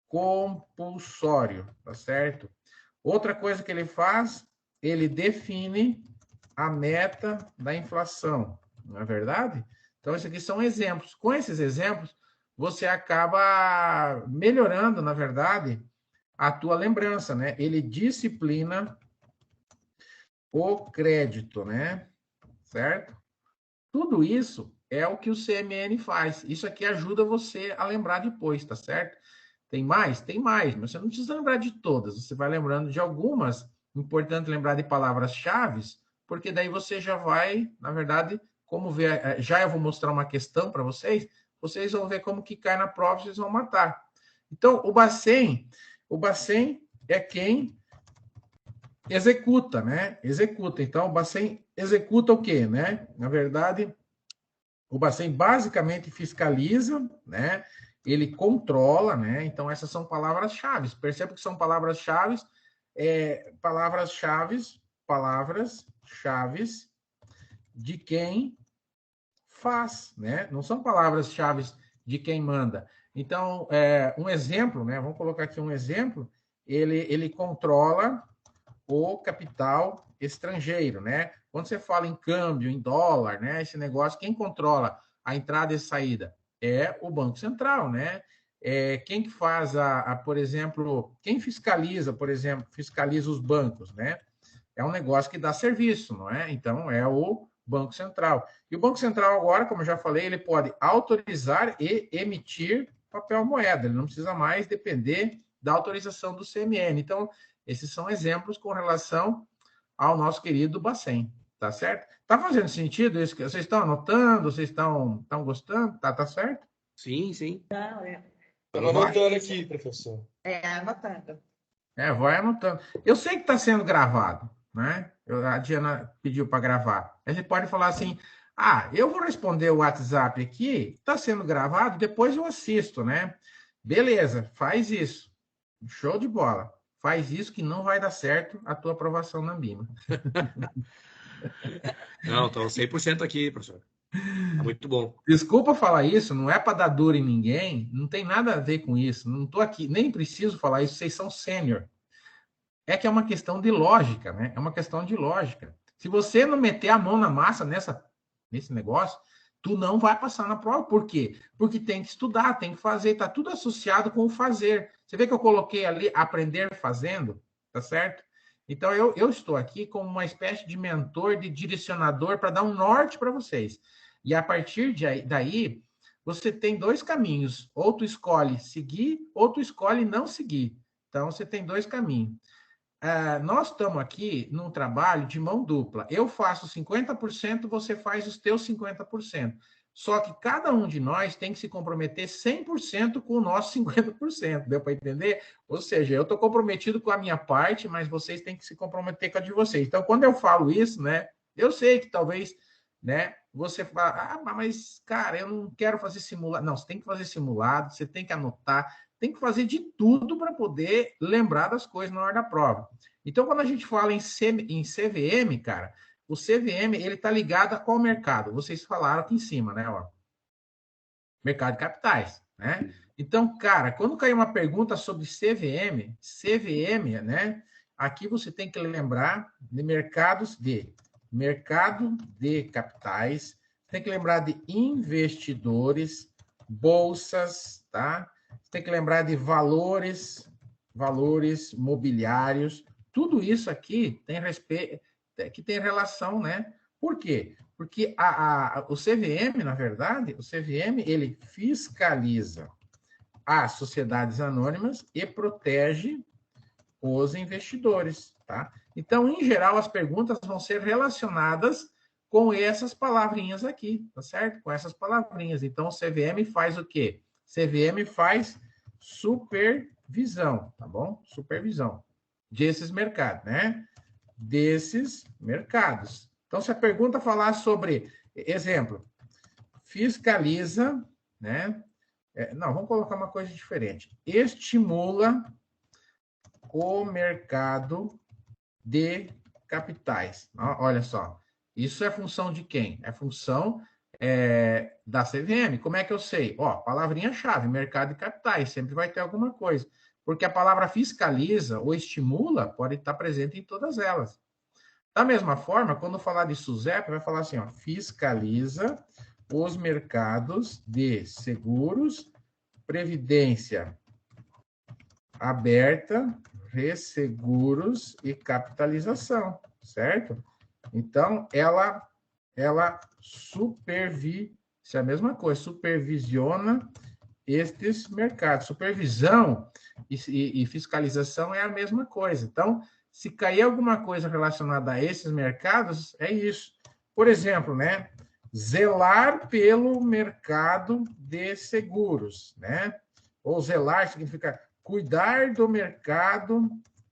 compulsório, tá certo? Outra coisa que ele faz, ele define a meta da inflação, não é verdade? Então, esses aqui são exemplos. Com esses exemplos, você acaba melhorando, na verdade, a tua lembrança, né? Ele disciplina o crédito, né? Certo? Tudo isso é o que o CMN faz. Isso aqui ajuda você a lembrar depois, tá certo? Tem mais? Tem mais, mas você não precisa lembrar de todas. Você vai lembrando de algumas. Importante lembrar de palavras-chave, porque daí você já vai, na verdade, como ver. Já eu vou mostrar uma questão para vocês. Vocês vão ver como que cai na prova, vocês vão matar. Então, o Bacen é quem executa, né? Executa. Então, o Bacen executa o quê, né? Na verdade, o Bacen basicamente fiscaliza, né? Ele controla, né? Então, essas são palavras-chave. Percebe que são palavras-chave, palavras-chave de quem faz, né? Não são palavras-chave de quem manda. Então, um exemplo, né? Vamos colocar aqui um exemplo. Ele controla o capital estrangeiro, né? Quando você fala em câmbio, em dólar, né? Esse negócio, quem controla a entrada e saída é o Banco Central, né? Quem que faz por exemplo, quem fiscaliza, por exemplo, fiscaliza os bancos, né? É um negócio que dá serviço, não é? Então, é o Banco Central. E o Banco Central agora, como eu já falei, ele pode autorizar e emitir papel moeda. Ele não precisa mais depender da autorização do CMN. Então, esses são exemplos com relação ao nosso querido Bacen, tá certo? Tá fazendo sentido isso? Vocês estão anotando? Vocês estão gostando? Tá certo? Sim, sim. Não, Estamos anotando aqui, professor. anotando. Vai anotando. Eu sei que está sendo gravado, né? A Diana pediu para gravar. Aí você pode falar assim: eu vou responder o WhatsApp aqui, está sendo gravado, depois eu assisto, né? Beleza, faz isso. Show de bola. Faz isso que não vai dar certo a tua aprovação na Ambima. Não, estou 100% aqui, professor. Tá muito bom. Desculpa falar isso, não é para dar dor em ninguém, não tem nada a ver com isso. Não estou aqui, nem preciso falar isso, vocês são sênior. É que é uma questão de lógica, né? É uma questão de lógica. Se você não meter a mão na massa nesse negócio, tu não vai passar na prova. Por quê? Porque tem que estudar, tem que fazer, tá tudo associado com o fazer. Você vê que eu coloquei ali aprender fazendo, tá certo? Então eu estou aqui como uma espécie de mentor, de direcionador para dar um norte para vocês. E a partir daí, você tem dois caminhos. Ou tu escolhe seguir, ou tu escolhe não seguir. Então, você tem dois caminhos. Nós estamos aqui num trabalho de mão dupla. Eu faço 50%, você faz os teus 50%. Só que cada um de nós tem que se comprometer 100% com o nosso 50%. Deu para entender? Ou seja, eu estou comprometido com a minha parte, mas vocês têm que se comprometer com a de vocês. Então, quando eu falo isso, né, eu sei que talvez, né, você fala, mas, cara, eu não quero fazer simulado. Não, você tem que fazer simulado, você tem que anotar, tem que fazer de tudo para poder lembrar das coisas na hora da prova. Então, quando a gente fala em CVM, cara, o CVM, ele está ligado a qual mercado? Vocês falaram aqui em cima, né? Ó. Mercado de capitais. né? Então, cara, quando cair uma pergunta sobre CVM, né? Aqui você tem que lembrar de mercado de capitais, tem que lembrar de investidores, bolsas, tá? Tem que lembrar de valores mobiliários. Tudo isso aqui tem respeito, que tem relação, né? Por quê? Porque o CVM, na verdade, o CVM, ele fiscaliza as sociedades anônimas e protege os investidores, tá? Então, em geral, as perguntas vão ser relacionadas com essas palavrinhas aqui, tá certo? Com essas palavrinhas. Então, o CVM faz o quê? CVM faz supervisão, tá bom? Supervisão desses mercados, né? Desses mercados. Então, se a pergunta falar sobre, exemplo, fiscaliza, né? Não, vamos colocar uma coisa diferente. Estimula o mercado de capitais. Olha só, isso é função de quem? É função da CVM. Como é que eu sei? Ó, palavrinha-chave, mercado de capitais, sempre vai ter alguma coisa. Porque a palavra fiscaliza ou estimula pode estar presente em todas elas. Da mesma forma, quando falar de SUSEP, vai falar assim, ó, fiscaliza os mercados de seguros, previdência aberta, resseguros e capitalização, certo? Então, ela isso é a mesma coisa, supervisiona estes mercados. Supervisão e fiscalização é a mesma coisa. Então, se cair alguma coisa relacionada a esses mercados, é isso. Por exemplo, né? Zelar pelo mercado de seguros, né? Ou zelar significa cuidar do mercado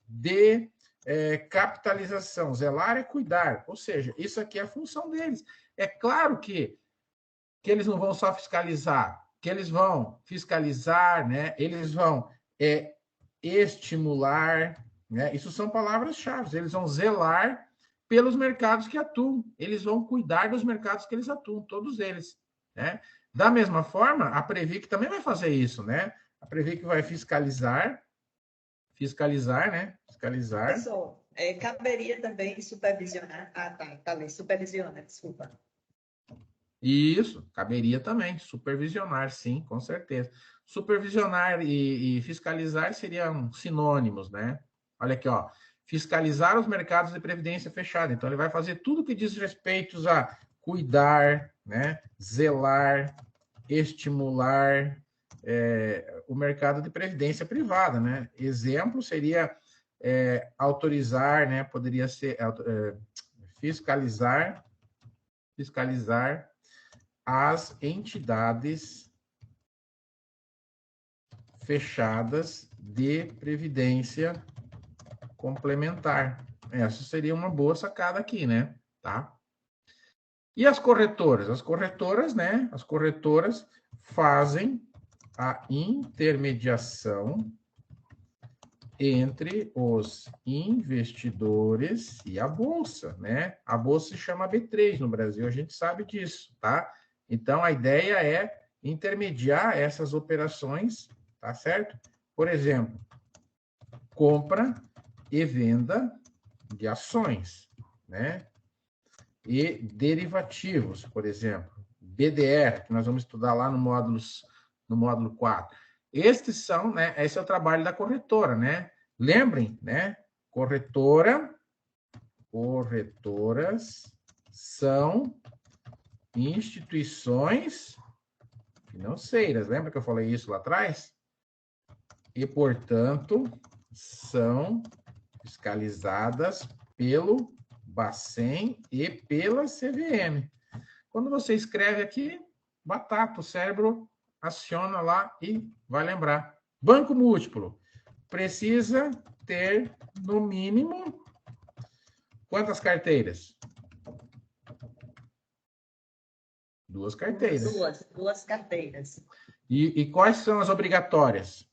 de capitalização. Zelar é cuidar. Ou seja, isso aqui é a função deles. É claro que eles não vão só fiscalizar, que eles vão fiscalizar, né? Eles vão estimular, né? Isso são palavras-chave. Eles vão zelar pelos mercados que atuam. Eles vão cuidar dos mercados que eles atuam, todos eles, né? Da mesma forma, a Previc também vai fazer isso, né? A Previc vai fiscalizar, né? Fiscalizar. Professor, caberia também supervisionar. Ah, tá ali, supervisiona, desculpa. Isso, caberia também, supervisionar, sim, com certeza. Supervisionar e fiscalizar seriam sinônimos, né? Olha aqui, ó. Fiscalizar os mercados de previdência fechada. Então, ele vai fazer tudo que diz respeito a cuidar, né? Zelar, estimular o mercado de previdência privada, né? Exemplo seria autorizar, né? Poderia ser fiscalizar as entidades fechadas de previdência complementar. Essa seria uma boa sacada aqui, né? Tá? E as corretoras? As corretoras, né? As corretoras fazem a intermediação entre os investidores e a bolsa, né? A bolsa se chama B3 no Brasil, a gente sabe disso, tá? Então, a ideia é intermediar essas operações, tá certo? Por exemplo, compra e venda de ações, né? E derivativos, por exemplo, BDR, que nós vamos estudar lá no módulo 4. Estes são, né? Esse é o trabalho da corretora, né? Lembrem, né? Corretoras são instituições financeiras. Lembra que eu falei isso lá atrás? E, portanto, são fiscalizadas pelo Bacen e pela CVM. Quando você escreve aqui, batata, o cérebro aciona lá e vai lembrar. Banco múltiplo precisa ter, no mínimo, quantas carteiras? 2 carteiras. Duas carteiras. E quais são as obrigatórias?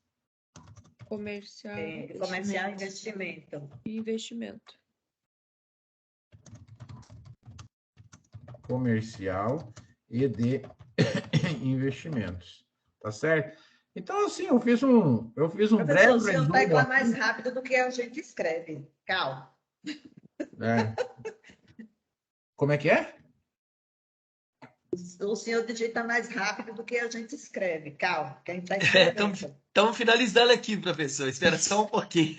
Comercial, Comercial e investimento. investimento. Comercial e de investimentos. tá certo? Então, assim, eu fiz um Professor, breve o senhor resumo pega aqui, mais rápido do que a gente escreve. Calma. né? Como é que é? O senhor digita mais rápido do que a gente escreve. Calma, quem está escrevendo. Estamos finalizando aqui, professor. Espera só um pouquinho.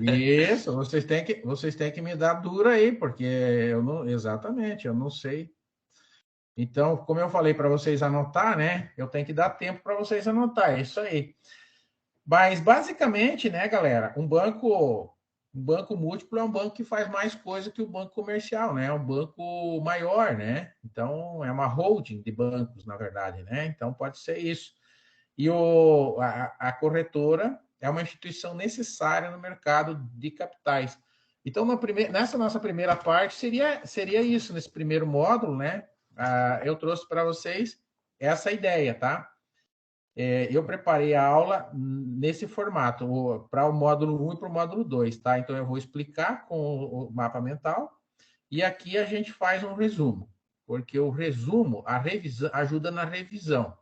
Isso, vocês têm que me dar dura aí, porque eu não, exatamente, eu não sei. Então, como eu falei para vocês anotar, né? Eu tenho que dar tempo para vocês anotar, é isso aí. Mas basicamente, né, galera, um banco múltiplo é um banco que faz mais coisa que o banco comercial, né? É um banco maior, né? Então, é uma holding de bancos, na verdade, né? Então, pode ser isso. E a corretora é uma instituição necessária no mercado de capitais. Então, nessa nossa primeira parte, seria isso, nesse primeiro módulo, né? Eu trouxe para vocês essa ideia, tá? Eu preparei a aula nesse formato, para o módulo 1 e para o módulo 2, tá? Então, eu vou explicar com o mapa mental e aqui a gente faz um resumo, porque o resumo, a revisão, ajuda na revisão.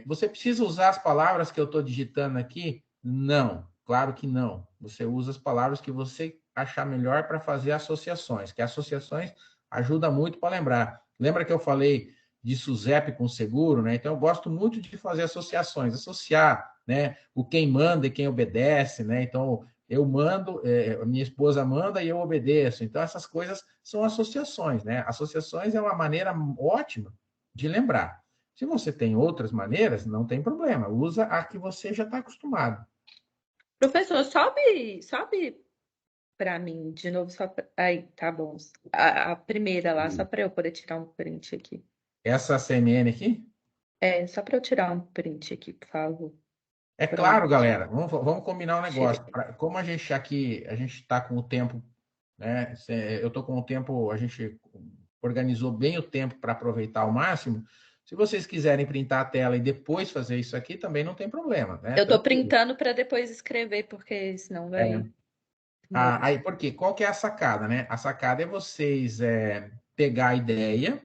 Você precisa usar as palavras que eu estou digitando aqui? Não, claro que não. Você usa as palavras que você achar melhor para fazer associações, que associações ajuda muito para lembrar. Lembra que eu falei de SUSEP com seguro, né? Então eu gosto muito de fazer associações, associar, né? O quem manda e quem obedece, né? Então eu mando, minha esposa manda e eu obedeço. Então essas coisas são associações, né? Associações é uma maneira ótima de lembrar. Se você tem outras maneiras, não tem problema. Usa a que você já está acostumado. Professor, sobe para mim de novo, só pra... Aí, tá bom. A primeira lá, só para eu poder tirar um print aqui. Essa CMN aqui? Só para eu tirar um print aqui, por favor. É claro, Pronto. galera. Vamos combinar um negócio. Tirei. Como a gente aqui, a gente está com o tempo, né? Eu estou com o tempo, a gente organizou bem o tempo para aproveitar ao máximo. Se vocês quiserem printar a tela e depois fazer isso aqui, também não tem problema, né? Eu tô Tranquilo. printando para depois escrever, porque senão vai. Aí, por quê? Qual que é a sacada, né? A sacada é vocês pegar a ideia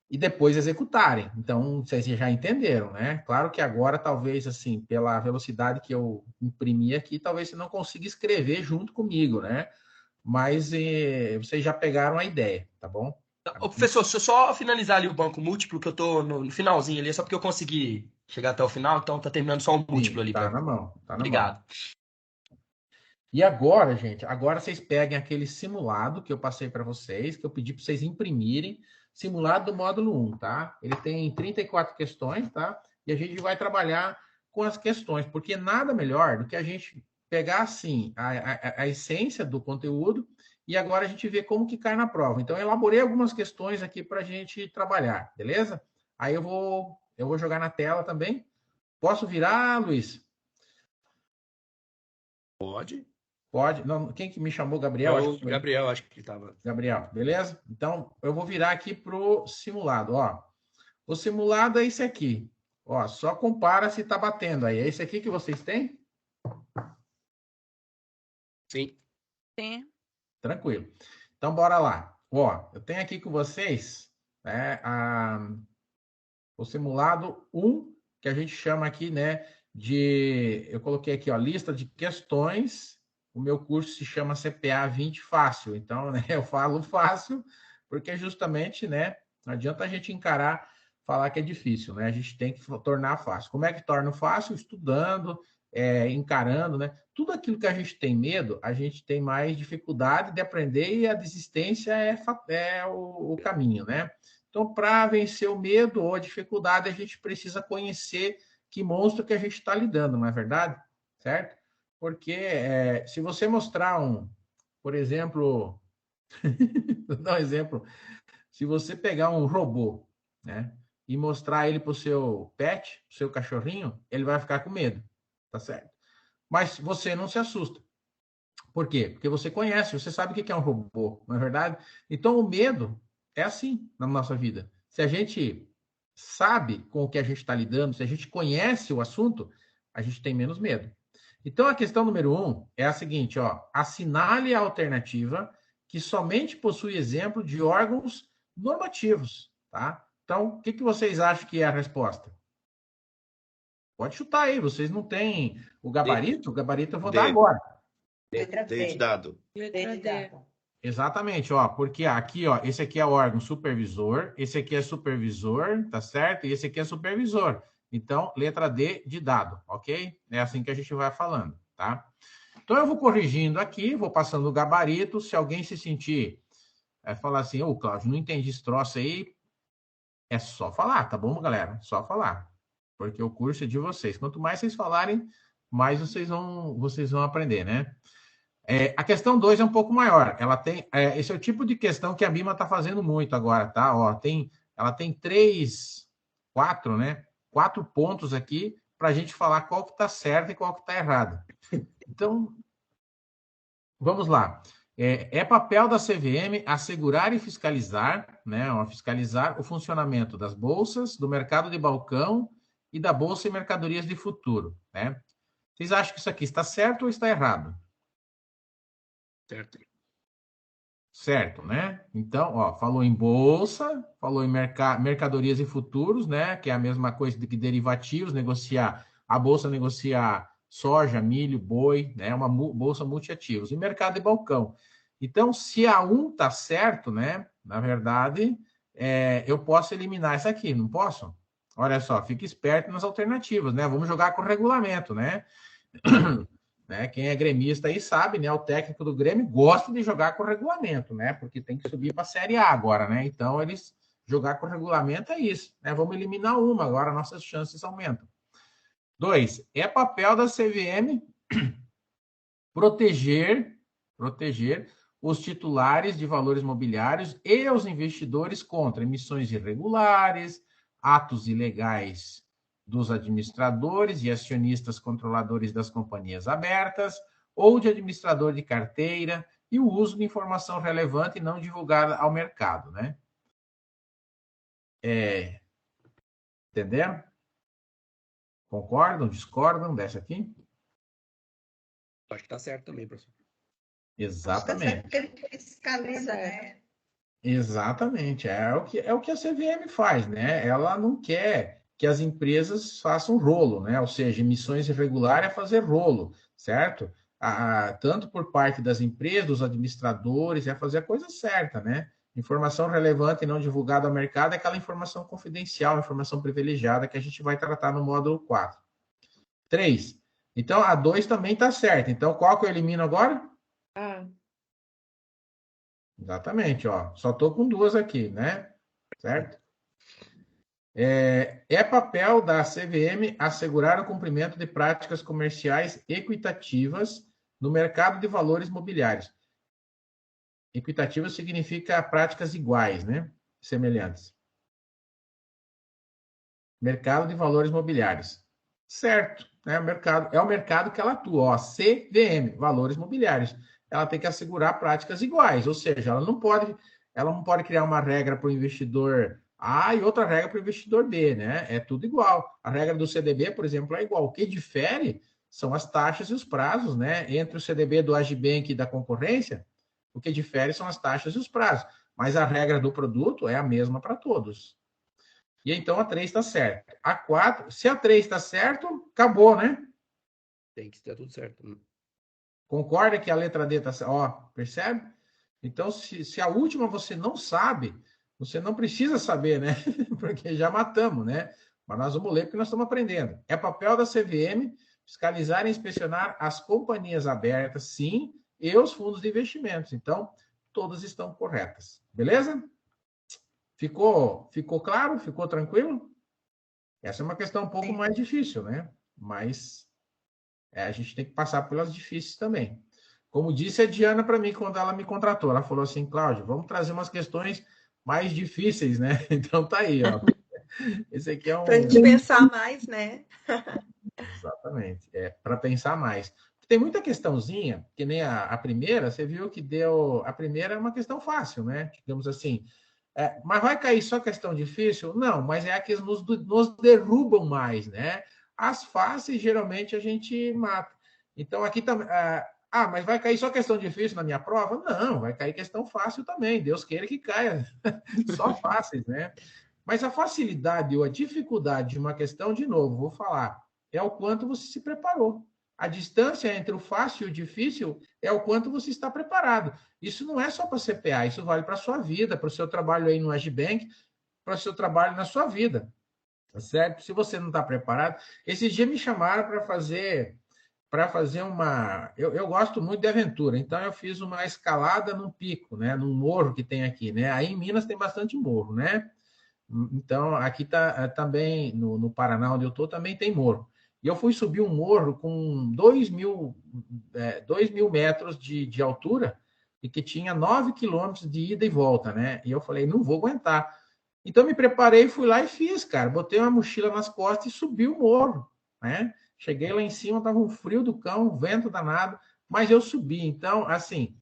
e depois executarem. Então, vocês já entenderam, né? Claro que agora, talvez, assim, pela velocidade que eu imprimi aqui, talvez você não consiga escrever junto comigo, né? Mas vocês já pegaram a ideia, tá bom? Ô, professor, deixa eu só finalizar ali o banco múltiplo, que eu tô no finalzinho ali, só porque eu consegui chegar até o final, então tá terminando só um múltiplo Sim, ali tá para na mim. mão, tá na mão. Obrigado. E agora, gente, agora vocês peguem aquele simulado que eu passei para vocês, que eu pedi para vocês imprimirem, simulado do módulo 1, tá? Ele tem 34 questões, tá? E a gente vai trabalhar com as questões, porque nada melhor do que a gente pegar, assim, a essência do conteúdo e agora a gente vê como que cai na prova. Então, eu elaborei algumas questões aqui para a gente trabalhar, beleza? Aí eu vou jogar na tela também. Posso virar, Luiz? Pode. Pode. Não, quem que me chamou? É Gabriel? Acho o que foi. Gabriel, acho que estava. Gabriel, beleza? Então, eu vou virar aqui para o simulado. Ó, o simulado é esse aqui. Ó, só compara se está batendo aí. É esse aqui que vocês têm? Sim. Sim. Tranquilo. Então, bora lá. Ó, eu tenho aqui com vocês, né, o simulado 1, que a gente chama aqui, né, eu coloquei aqui, ó, lista de questões. O meu curso se chama CPA 20 Fácil. Então, né, eu falo fácil, porque justamente, né, não adianta a gente falar que é difícil, né? A gente tem que tornar fácil. Como é que torna fácil? Estudando, encarando, né? Tudo aquilo que a gente tem medo, a gente tem mais dificuldade de aprender e a desistência é o caminho, né? Então, para vencer o medo ou a dificuldade, a gente precisa conhecer que monstro que a gente está lidando, não é verdade? Certo? Porque se você mostrar por exemplo, vou dar um exemplo, se você pegar um robô, né, e mostrar ele para o seu pet, pro seu cachorrinho, ele vai ficar com medo, tá certo? Mas você não se assusta. Por quê? Porque você conhece, você sabe o que é um robô, não é verdade? Então, o medo é assim na nossa vida. Se a gente sabe com o que a gente está lidando, se a gente conhece o assunto, a gente tem menos medo. Então, a questão número 1 é a seguinte, ó, assinale a alternativa que somente possui exemplo de órgãos normativos, tá? Então, o que vocês acham que é a resposta? Pode chutar aí, vocês não têm o gabarito? O gabarito eu vou dar D. agora. Letra D de D. dado. Letra D de D. dado. Exatamente, ó, porque aqui, ó, esse aqui é o órgão supervisor, esse aqui é supervisor, tá certo? E esse aqui é supervisor. Então, letra D de dado, ok? É assim que a gente vai falando, tá? Então, eu vou corrigindo aqui, vou passando o gabarito. Se alguém se sentir, falar assim, ô, Cláudio, não entendi esse troço aí, é só falar, tá bom, galera? Só falar. Porque o curso é de vocês. Quanto mais vocês falarem, mais vocês vão aprender, né? A questão 2 é um pouco maior. Ela tem, esse é o tipo de questão que a BIMA está fazendo muito agora, tá? Ó, ela tem 4, né? 4 pontos aqui para a gente falar qual que está certo e qual que está errado. Então, vamos lá. É papel da CVM assegurar e fiscalizar, né? Ó, fiscalizar o funcionamento das bolsas, do mercado de balcão e da bolsa e mercadorias de futuro, né? Vocês acham que isso aqui está certo ou está errado? Certo. Certo, né? Então, ó, falou em bolsa, falou em mercadorias e futuros, né? Que é a mesma coisa do que derivativos, a bolsa negociar soja, milho, boi, né? Uma bolsa multiativos. E mercado de balcão. Então, se a 1 tá certo, né? Na verdade, eu posso eliminar essa aqui, não posso? Olha só, fique esperto nas alternativas, né? Vamos jogar com o regulamento, né? Né? Quem é gremista aí sabe, né? O técnico do Grêmio gosta de jogar com o regulamento, né? Porque tem que subir para a Série A agora, né? Então, eles jogar com o regulamento é isso, né? Vamos eliminar uma, agora nossas chances aumentam. 2, é papel da CVM proteger os titulares de valores mobiliários e os investidores contra emissões irregulares, atos ilegais dos administradores e acionistas controladores das companhias abertas ou de administrador de carteira e o uso de informação relevante e não divulgada ao mercado, né? Entenderam? Concordam? Discordam dessa aqui? Acho que tá certo também, professor. Exatamente. Porque ele fiscaliza, né? Exatamente. É o que a CVM faz, né? Ela não quer que as empresas façam rolo, né? Ou seja, emissões irregulares é fazer rolo, certo? Tanto por parte das empresas, dos administradores, é fazer a coisa certa, né? Informação relevante e não divulgada ao mercado é aquela informação confidencial, informação privilegiada que a gente vai tratar no módulo 4. 3. Então, a 2 também está certa. Então, qual que eu elimino agora? Exatamente, ó. Só estou com 2 aqui, né? Certo? É papel da CVM assegurar o cumprimento de práticas comerciais equitativas no mercado de valores mobiliários. Equitativa significa práticas iguais, né? Semelhantes. Mercado de valores mobiliários. Certo, né? É o mercado que ela atua, ó, CVM, valores mobiliários. Ela tem que assegurar práticas iguais, ou seja, ela não pode criar uma regra para o investidor A e outra regra para o investidor B, né? É tudo igual. A regra do CDB, por exemplo, é igual. O que difere são as taxas e os prazos, né? Entre o CDB do Agibank e da concorrência, o que difere são as taxas e os prazos. Mas a regra do produto é a mesma para todos. E então a 3 está certa. A 4, se a 3 está certo, acabou, né? Tem que estar tudo certo. Concorda que a letra D está certa? Ó, percebe? Então, se a última você não sabe, você não precisa saber, né? Porque já matamos, né? Mas nós vamos ler porque nós estamos aprendendo. É papel da CVM fiscalizar e inspecionar as companhias abertas, sim, e os fundos de investimentos. Então, todas estão corretas. Beleza? Ficou claro? Ficou tranquilo? Essa é uma questão um pouco mais difícil, né? Mas a gente tem que passar pelas difíceis também. Como disse a Diana para mim quando ela me contratou, ela falou assim, Cláudio, vamos trazer umas questões mais difíceis, né? Então tá aí, ó. Esse aqui é um... Para a gente pensar mais, né? Exatamente, para pensar mais. Tem muita questãozinha, que nem a primeira, você viu que deu... A primeira é uma questão fácil, né? Digamos assim, mas vai cair só questão difícil? Não, mas é a que nos derrubam mais, né? As fáceis, geralmente, a gente mata. Então, aqui também... mas vai cair só questão difícil na minha prova? Não, vai cair questão fácil também. Deus queira que caia só fáceis, né? Mas a facilidade ou a dificuldade de uma questão, de novo, vou falar, é o quanto você se preparou. A distância entre o fácil e o difícil é o quanto você está preparado. Isso não é só para CPA, isso vale para a sua vida, para o seu trabalho aí no Agibank, para o seu trabalho na sua vida. Tá certo? Se você não está preparado, esses dias me chamaram para fazer uma. Eu gosto muito de aventura, então eu fiz uma escalada num pico, né? Num morro que tem aqui, né? Aí em Minas tem bastante morro, né? Então, aqui também, no Paraná, onde eu estou, também tem morro. E eu fui subir um morro com 2.000 metros de altura e que tinha 9 quilômetros de ida e volta, né? E eu falei, não vou aguentar. Então, me preparei, fui lá e fiz, cara. Botei uma mochila nas costas e subi o morro, né? Cheguei lá em cima, estava um frio do cão, um vento danado, mas eu subi. Então, assim,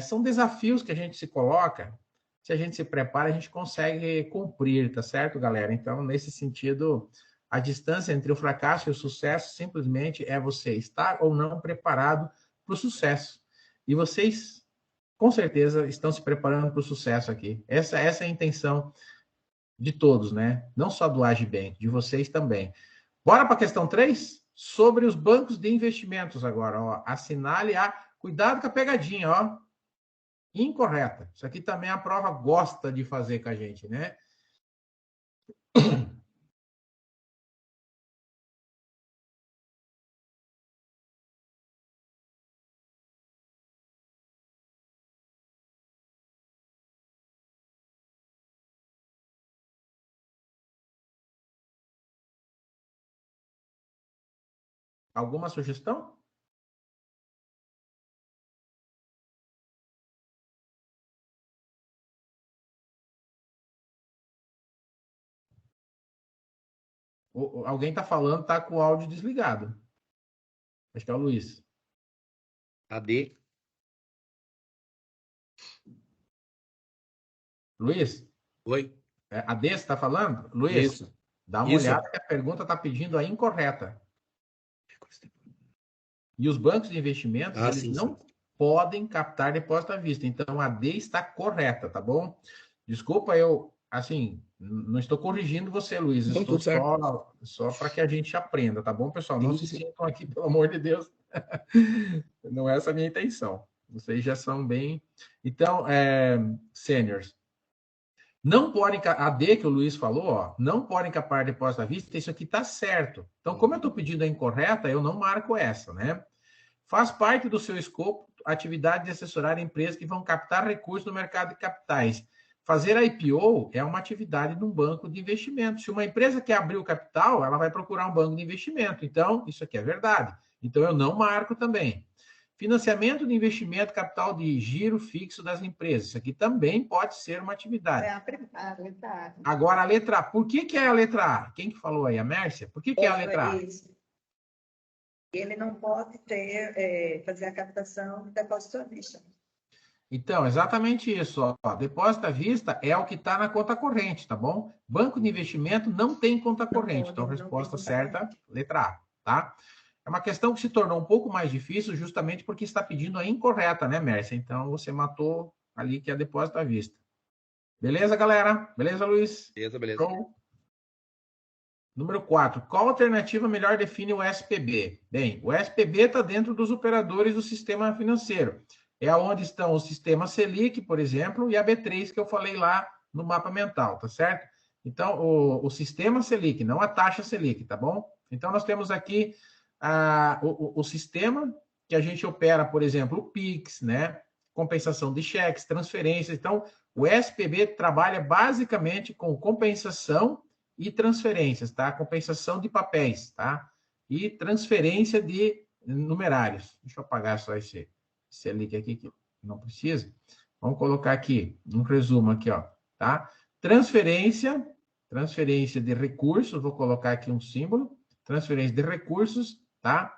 são desafios que a gente se coloca. Se a gente se prepara, a gente consegue cumprir, tá certo, galera? Então, nesse sentido, a distância entre o fracasso e o sucesso simplesmente é você estar ou não preparado para o sucesso. E vocês, com certeza, estão se preparando para o sucesso aqui. Essa é a intenção de todos, né? Não só do Agibank, de vocês também. Bora para a questão 3? Sobre os bancos de investimentos agora, ó. Assinale a... Cuidado com a pegadinha, ó. Incorreta. Isso aqui também a prova gosta de fazer com a gente, né? Alguma sugestão? Alguém está falando, está com o áudio desligado. Acho que é o Luiz. AD. Luiz? Oi. AD, você está falando? Luiz, Isso. dá uma olhada que a pergunta está pedindo a incorreta. E os bancos de investimentos, eles não podem captar depósito à vista. Então, a D está correta, tá bom? Desculpa, eu, assim, não estou corrigindo você, Luiz. Estou só para que a gente aprenda, tá bom, pessoal? Não se sintam aqui, pelo amor de Deus. Não é essa a minha intenção. Vocês já são bem... Então, seniors, não podem... A D que o Luiz falou, ó, não podem captar depósito à vista, isso aqui está certo. Então, como eu estou pedindo a incorreta, eu não marco essa, né? Faz parte do seu escopo a atividade de assessorar empresas que vão captar recursos no mercado de capitais. Fazer IPO é uma atividade de um banco de investimento. Se uma empresa quer abrir o capital, ela vai procurar um banco de investimento. Então, isso aqui é verdade. Então, eu não marco também. Financiamento de investimento, capital de giro fixo das empresas. Isso aqui também pode ser uma atividade. Agora, a letra A. Por que é a letra A? Quem que falou aí? A Mércia? Por que é a letra A? Ele não pode fazer a captação de depósito à vista. Então, exatamente isso. Ó. Depósito à vista é o que está na conta corrente, tá bom? Banco de investimento não tem conta corrente. Então, resposta certa, letra A, tá? É uma questão que se tornou um pouco mais difícil justamente porque está pedindo a incorreta, né, Mércia? Então, você matou ali que é depósito à vista. Beleza, galera? Beleza, Luiz? Beleza. Show? Número 4. Qual alternativa melhor define o SPB? Bem, o SPB está dentro dos operadores do sistema financeiro. É onde estão o sistema Selic, por exemplo, e a B3 que eu falei lá no mapa mental, tá certo? Então, o sistema Selic, não a taxa Selic, tá bom? Então, nós temos aqui o sistema que a gente opera, por exemplo, o PIX, né? Compensação de cheques, transferências. Então, o SPB trabalha basicamente com compensação e transferências, tá? Compensação de papéis, tá? E transferência de numerários. Deixa eu apagar só esse Selic aqui que não precisa. Vamos colocar aqui um resumo aqui, ó, tá? Transferência de recursos, vou colocar aqui um símbolo, transferência de recursos, tá?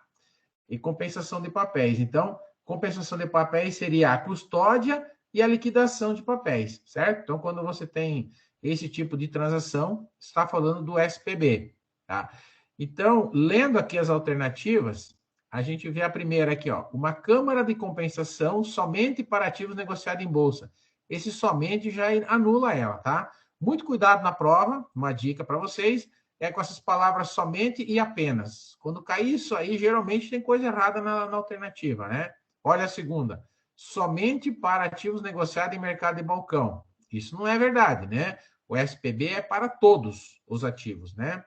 E compensação de papéis. Então, compensação de papéis seria a custódia e a liquidação de papéis, certo? Então, quando você tem esse tipo de transação, está falando do SPB, tá? Então, lendo aqui as alternativas, a gente vê a primeira aqui, ó, uma câmara de compensação somente para ativos negociados em bolsa. Esse somente já anula ela, tá? Muito cuidado na prova, uma dica para vocês, é com essas palavras somente e apenas. Quando cair isso aí, geralmente tem coisa errada na alternativa, né? Olha a segunda. Somente para ativos negociados em mercado de balcão. Isso não é verdade, né? O SPB é para todos os ativos, né?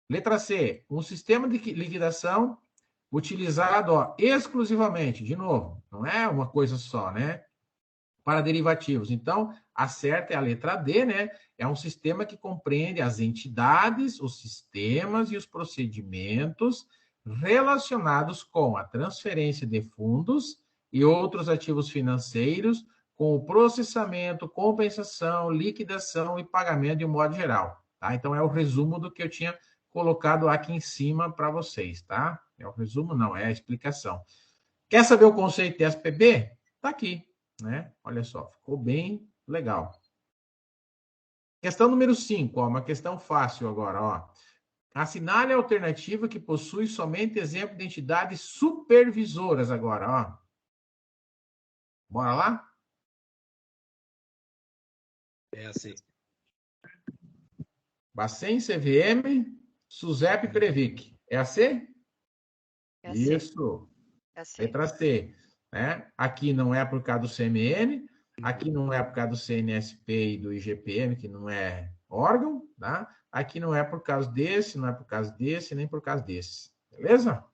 Letra C. Um sistema de liquidação utilizado exclusivamente, de novo, não é uma coisa só, né? Para derivativos. Então, a certa é a letra D, né? É um sistema que compreende as entidades, os sistemas e os procedimentos relacionados com a transferência de fundos e outros ativos financeiros, com o processamento, compensação, liquidação e pagamento de um modo geral, tá? Então, é o resumo do que eu tinha colocado aqui em cima para vocês, tá? É o resumo, não, é a explicação. Quer saber o conceito de SPB? Tá aqui, né? Olha só, ficou bem legal. Questão número 5, uma questão fácil agora, ó. Assinale a alternativa que possui somente exemplo de entidades supervisoras agora, ó. Bora lá? É assim. Bacen, CVM, SUSEP, Previc. É a C? É assim. Isso. É assim. Letra C. Né? Aqui não é por causa do CMN, aqui não é por causa do CNSP e do IGPM, que não é órgão, tá? Aqui não é por causa desse, não é por causa desse, nem por causa desse. Beleza?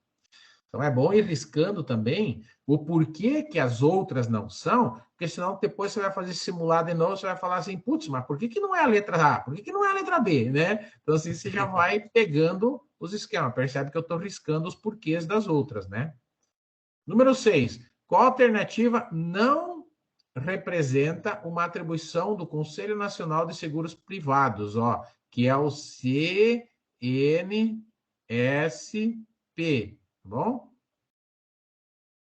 Então é bom ir riscando também o porquê que as outras não são, porque senão depois você vai fazer simulado de novo, você vai falar assim, putz, mas por que não é a letra A? Por que não é a letra B, né? Então assim você já vai pegando os esquemas, percebe que eu estou riscando os porquês das outras, né? Número 6. Qual alternativa não representa uma atribuição do Conselho Nacional de Seguros Privados, que é o CNSP, tá bom?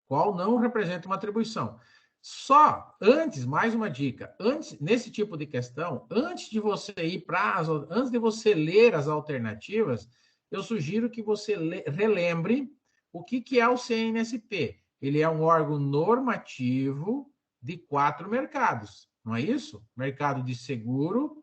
Qual não representa uma atribuição? Só antes, mais uma dica, antes nesse tipo de questão, antes de você antes de você ler as alternativas, eu sugiro que você relembre o que é o CNSP. Ele é um órgão normativo de 4 mercados, não é isso? Mercado de seguro,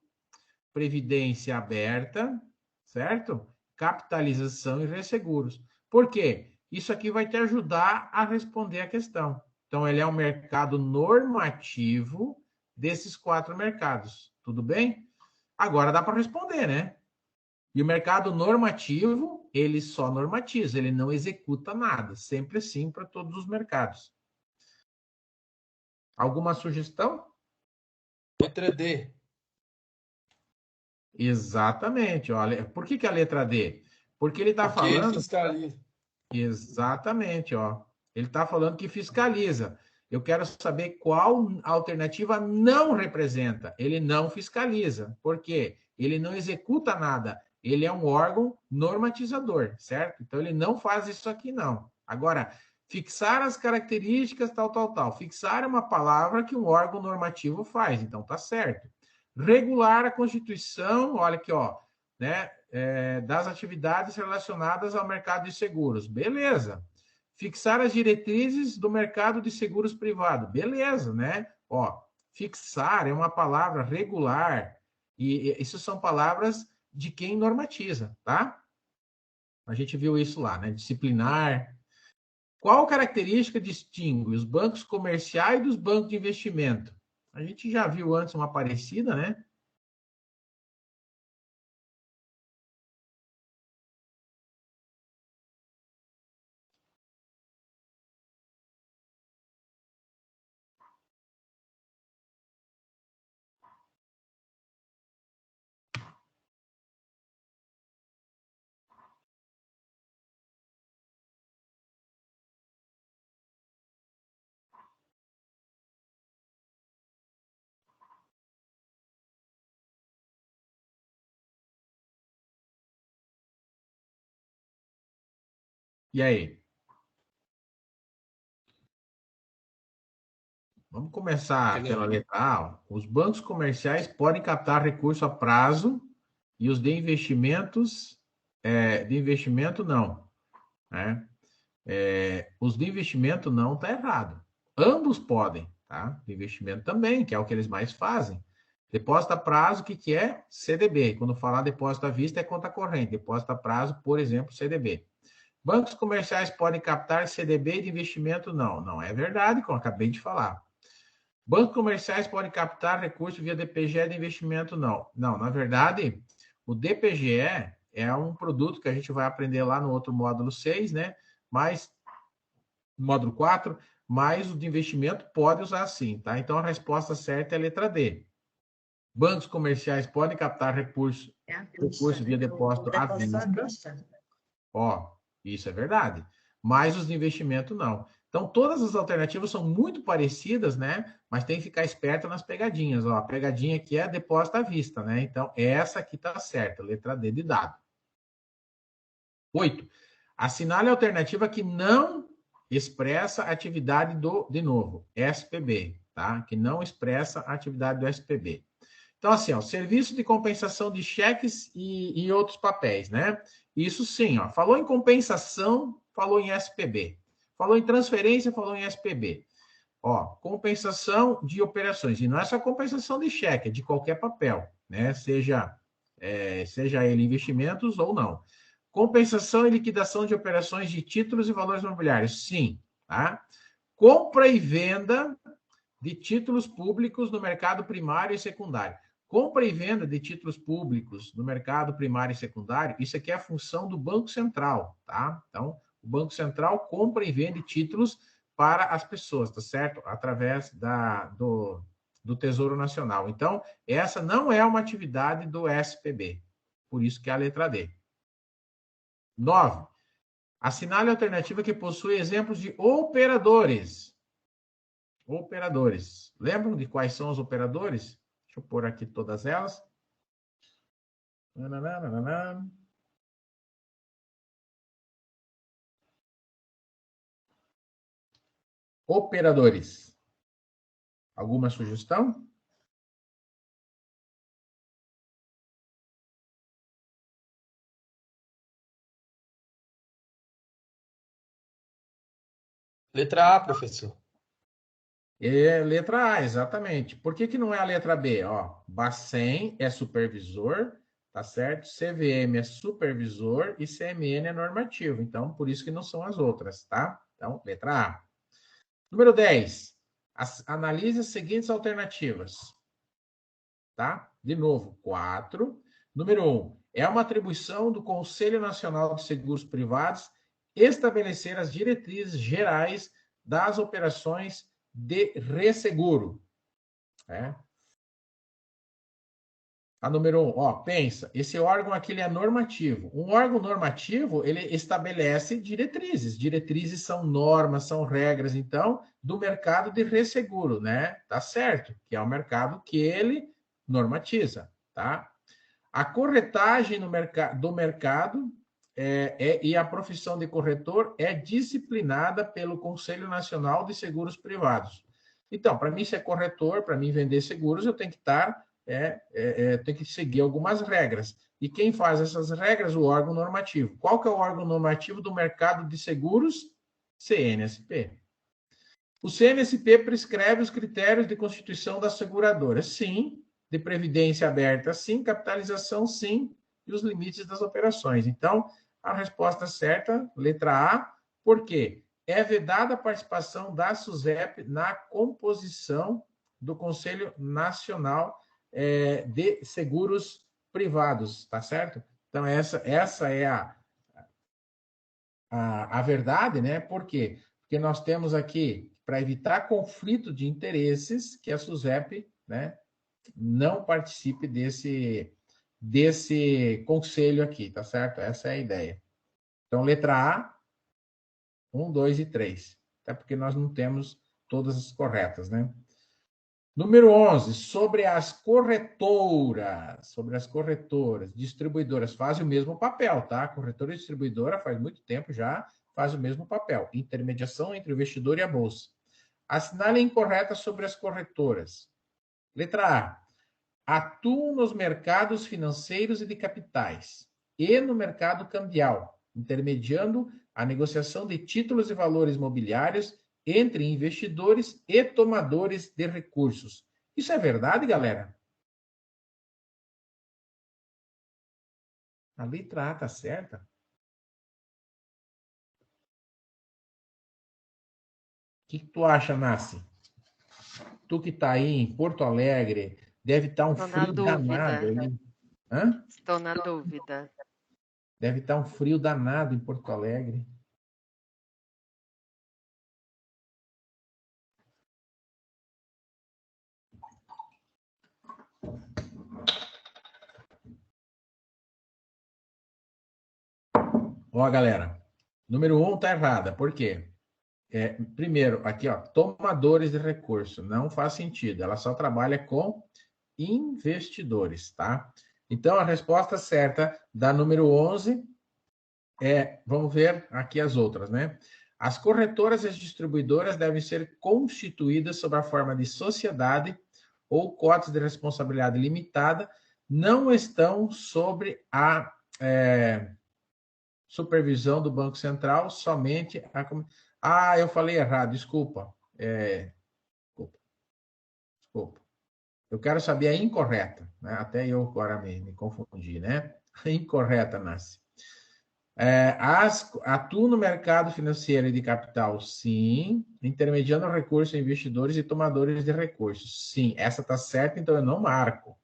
previdência aberta, certo? Capitalização e resseguros. Por quê? Isso aqui vai te ajudar a responder a questão. Então, ele é um mercado normativo desses 4 mercados. Tudo bem? Agora dá para responder, né? E o mercado normativo, ele só normatiza, ele não executa nada. Sempre assim para todos os mercados. Alguma sugestão? Letra D. Exatamente. Olha, por que a letra D? Porque ele está Porque ele falando... fiscaliza. Exatamente, ó. Ele está falando que fiscaliza. Eu quero saber qual alternativa não representa. Ele não fiscaliza. Por quê? Ele não executa nada. Ele é um órgão normatizador, certo? Então, ele não faz isso aqui, não. Agora, fixar as características, tal. Fixar é uma palavra que um órgão normativo faz, então tá certo. Regular a constituição, olha aqui, ó, né? Das atividades relacionadas ao mercado de seguros. Beleza. Fixar as diretrizes do mercado de seguros privado. Beleza, né? Ó, fixar é uma palavra regular. E isso são palavras de quem normatiza, tá? A gente viu isso lá, né? Disciplinar. Qual característica distingue os bancos comerciais dos bancos de investimento? A gente já viu antes uma parecida, né? E aí? Vamos começar pela letra A. Os bancos comerciais podem captar recurso a prazo e os de investimentos, não. Né? Os de investimento não, está errado. Ambos podem, tá? De investimento também, que é o que eles mais fazem. Depósito a prazo, o que é? CDB. Quando falar depósito à vista, é conta corrente. Depósito a prazo, por exemplo, CDB. Bancos comerciais podem captar CDB de investimento? Não, não é verdade, como eu acabei de falar. Bancos comerciais podem captar recursos via DPGE de investimento? Não. Não, na verdade, o DPGE é um produto que a gente vai aprender lá no outro módulo 6, né? Mas, módulo 4, mas o de investimento pode usar sim, tá? Então, a resposta certa é a letra D. Bancos comerciais podem captar recurso via depósito à vista. Ó, isso é verdade. Mas os de investimento não. Então, todas as alternativas são muito parecidas, né? Mas tem que ficar esperto nas pegadinhas. Ó, a pegadinha aqui é depósito à vista, né? Então, essa aqui está certa, letra D de dado. 8. Assinale a alternativa que não expressa a atividade do, de novo, SPB, tá? Que não expressa a atividade do SPB. Então, assim, ó, serviço de compensação de cheques e outros papéis, né? Isso sim, ó, falou em compensação, falou em SPB. Falou em transferência, falou em SPB. Ó, compensação de operações. E não é só compensação de cheque, é de qualquer papel, né? Seja ele investimentos ou não. Compensação e liquidação de operações de títulos e valores imobiliários. Sim, tá? Compra e venda de títulos públicos no mercado primário e secundário. Compra e venda de títulos públicos no mercado primário e secundário, isso aqui é a função do Banco Central, tá? Então, o Banco Central compra e vende títulos para as pessoas, tá certo? Através do Tesouro Nacional. Então, essa não é uma atividade do SPB. Por isso que é a letra D. 9. Assinale a alternativa que possui exemplos de operadores. Operadores. Lembram de quais são os operadores? Deixa eu pôr aqui todas elas. Operadores. Alguma sugestão? Letra A, professor. Letra A, exatamente. Por que não é a letra B? Ó, Bacen é supervisor, tá certo? CVM é supervisor e CMN é normativo. Então, por isso que não são as outras, tá? Então, letra A. Número 10. Analise as seguintes alternativas. Tá? De novo, 4. Número 1. É uma atribuição do Conselho Nacional de Seguros Privados estabelecer as diretrizes gerais das operações de resseguro. Né? A número 1, ó, pensa, esse órgão aqui ele é normativo. Um órgão normativo, ele estabelece diretrizes. Diretrizes são normas, são regras, então, do mercado de resseguro, né? Tá certo, que é o mercado que ele normatiza, tá? A corretagem do mercado e a profissão de corretor é disciplinada pelo Conselho Nacional de Seguros Privados. Então, para mim ser corretor, para mim vender seguros, eu tenho que estar, tenho que seguir algumas regras. E quem faz essas regras? O órgão normativo. Qual que é o órgão normativo do mercado de seguros? CNSP. O CNSP prescreve os critérios de constituição da seguradora. Sim. De previdência aberta, sim. Capitalização, sim. E os limites das operações. Então, a resposta certa, letra A, por quê? É vedada a participação da SUSEP na composição do Conselho Nacional de Seguros Privados, tá certo? Então, essa é a verdade, né? Por quê? Porque nós temos aqui, para evitar conflito de interesses, que a SUSEP, né, não participe desse conselho aqui, tá certo? Essa é a ideia. Então, letra A, 1, 2 e 3. Até porque nós não temos todas as corretas, né? Número 11, sobre as corretoras, distribuidoras, fazem o mesmo papel, tá? Corretora e distribuidora faz muito tempo já, faz o mesmo papel. Intermediação entre o investidor e a bolsa. Assinale a incorreta sobre as corretoras. Letra A, atuam nos mercados financeiros e de capitais e no mercado cambial, intermediando a negociação de títulos e valores mobiliários entre investidores e tomadores de recursos. Isso é verdade, galera? A letra A tá certa. O que tu acha, Nassi? Tu que tá aí em Porto Alegre, deve estar um Estou na frio danado dúvida. aí. Hã? Estou na dúvida. Deve estar um frio danado em Porto Alegre. Ó, galera, número 1 tá errada. Por quê? Primeiro, aqui, ó, tomadores de recurso. Não faz sentido. Ela só trabalha com investidores, tá? Então, a resposta certa da número 11 vamos ver aqui as outras, né? As corretoras e as distribuidoras devem ser constituídas sob a forma de sociedade ou cotas de responsabilidade limitada, não estão sobre a supervisão do Banco Central, somente a... Ah, eu falei errado, desculpa. Desculpa. Eu quero saber a incorreta, né? Até eu agora me confundi, né? Incorreta, Nasce. Atua no mercado financeiro e de capital, sim. Intermediando recursos, investidores e tomadores de recursos, sim. Essa está certa, então eu não marco.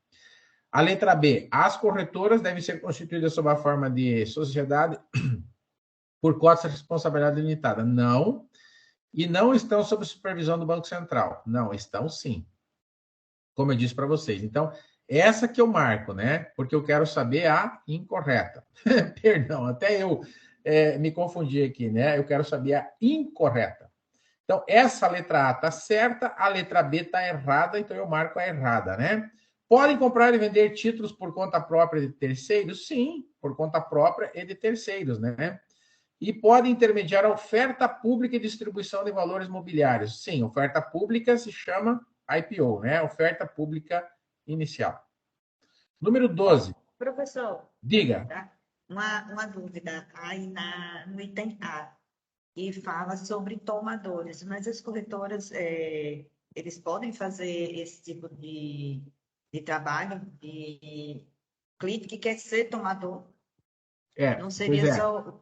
A letra B. As corretoras devem ser constituídas sob a forma de sociedade por cotas de responsabilidade limitada. Não. E não estão sob supervisão do Banco Central. Não, estão sim. Como eu disse para vocês. Então, essa que eu marco, né? Porque eu quero saber a incorreta. Perdão, até eu me confundi aqui, né? Eu quero saber a incorreta. Então, essa letra A está certa, a letra B está errada, então eu marco a errada, né? Podem comprar e vender títulos por conta própria de terceiros? Sim, por conta própria e de terceiros, né? E podem intermediar a oferta pública e distribuição de valores mobiliários? Sim, oferta pública se chama IPO, né? Oferta pública inicial. Número 12. Professor, Diga. tá? Uma dúvida aí no item A, e fala sobre tomadores, mas as corretoras, eles podem fazer esse tipo de trabalho de cliente que quer ser tomador? Não seria só...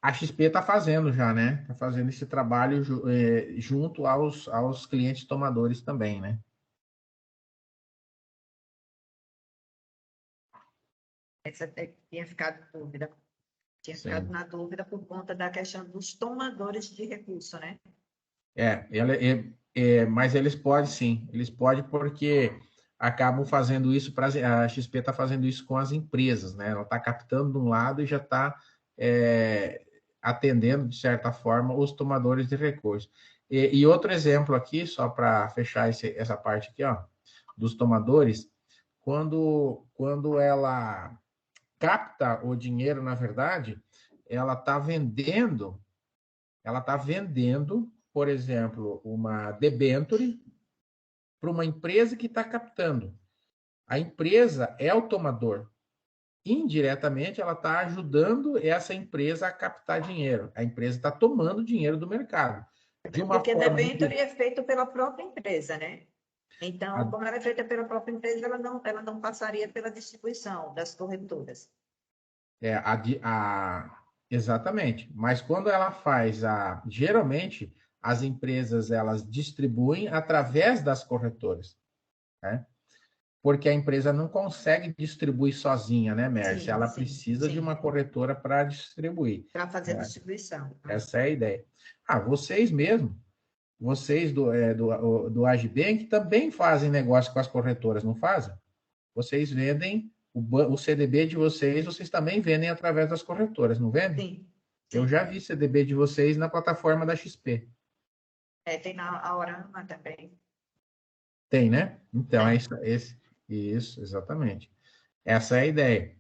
A XP está fazendo já, né? Está fazendo esse trabalho junto aos clientes tomadores também, né? Essa tinha ficado em dúvida. Tinha ficado na dúvida por conta da questão dos tomadores de recurso, né? Mas eles podem sim. Eles podem porque acabam fazendo isso para a XP está fazendo isso com as empresas, né? Ela está captando de um lado e já está atendendo, de certa forma, os tomadores de recursos. E outro exemplo aqui, só para fechar essa parte aqui, ó, dos tomadores, quando ela capta o dinheiro, na verdade, ela está vendendo, por exemplo, uma debenture para uma empresa que está captando. A empresa é o tomador. Indiretamente, ela está ajudando essa empresa a captar dinheiro. A empresa está tomando dinheiro do mercado. Porque debenture é feito pela própria empresa, né? Então, como ela é feita pela própria empresa, ela não passaria pela distribuição das corretoras. Exatamente. Mas quando ela faz geralmente, as empresas elas distribuem através das corretoras, né? Porque a empresa não consegue distribuir sozinha, né, Mércia? Ela precisa de uma corretora para distribuir. Para fazer a distribuição. Essa é a ideia. vocês mesmo, vocês do Agibank também fazem negócio com as corretoras, não fazem? Vocês vendem o CDB de vocês também vendem através das corretoras, não vendem? Sim. Eu já vi CDB de vocês na plataforma da XP. Tem na Orama também. Tem, né? Então, isso, exatamente. Essa é a ideia.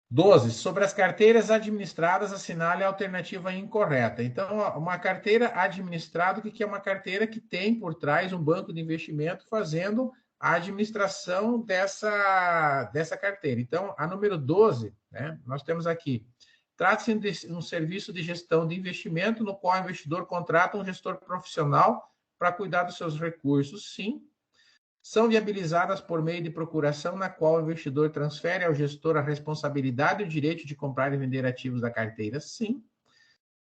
12. Sobre as carteiras administradas, assinale a alternativa incorreta. Então, uma carteira administrada, o que é uma carteira que tem por trás um banco de investimento fazendo a administração dessa carteira. Então, a número 12, né, nós temos aqui, trata-se de um serviço de gestão de investimento no qual o investidor contrata um gestor profissional para cuidar dos seus recursos, sim. são viabilizadas por meio de procuração na qual o investidor transfere ao gestor a responsabilidade e o direito de comprar e vender ativos da carteira? Sim.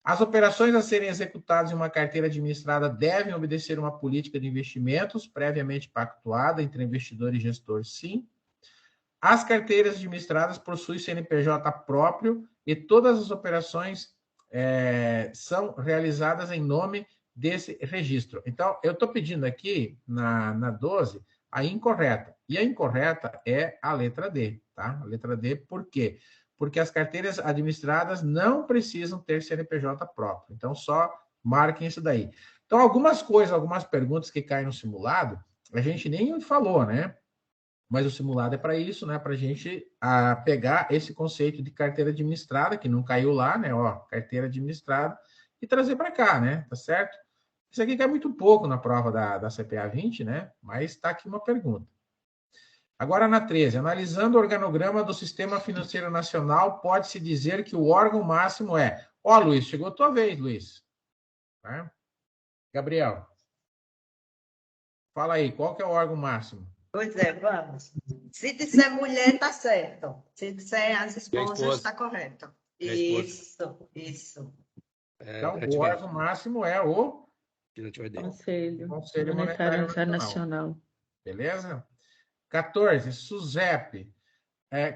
As operações a serem executadas em uma carteira administrada devem obedecer uma política de investimentos previamente pactuada entre investidor e gestor? Sim. As carteiras administradas possuem CNPJ próprio e todas as operações são realizadas em nome desse registro. Então, eu estou pedindo aqui, na 12, a incorreta. E a incorreta é a letra D, tá? A letra D, por quê? Porque as carteiras administradas não precisam ter CNPJ próprio. Então, só marquem isso daí. Então, algumas coisas, algumas perguntas que caem no simulado, a gente nem falou, né? Mas o simulado é para isso, né? Para a gente pegar esse conceito de carteira administrada, que não caiu lá, né? Ó, carteira administrada, e trazer para cá, né? Tá certo? Isso aqui cai muito pouco na prova da CPA 20, né? Mas está aqui uma pergunta. Agora, na 13, analisando o organograma do Sistema Financeiro Nacional, pode-se dizer que o órgão máximo é... Ó, Luiz, chegou a tua vez, Luiz. Tá? Gabriel, fala aí, qual que é o órgão máximo? Pois é, vamos. Se disser mulher, tá certo. Se disser as esposas, está correto. Isso. Então, o órgão máximo é o Conselho Monetário Internacional. Beleza? 14, SUSEP.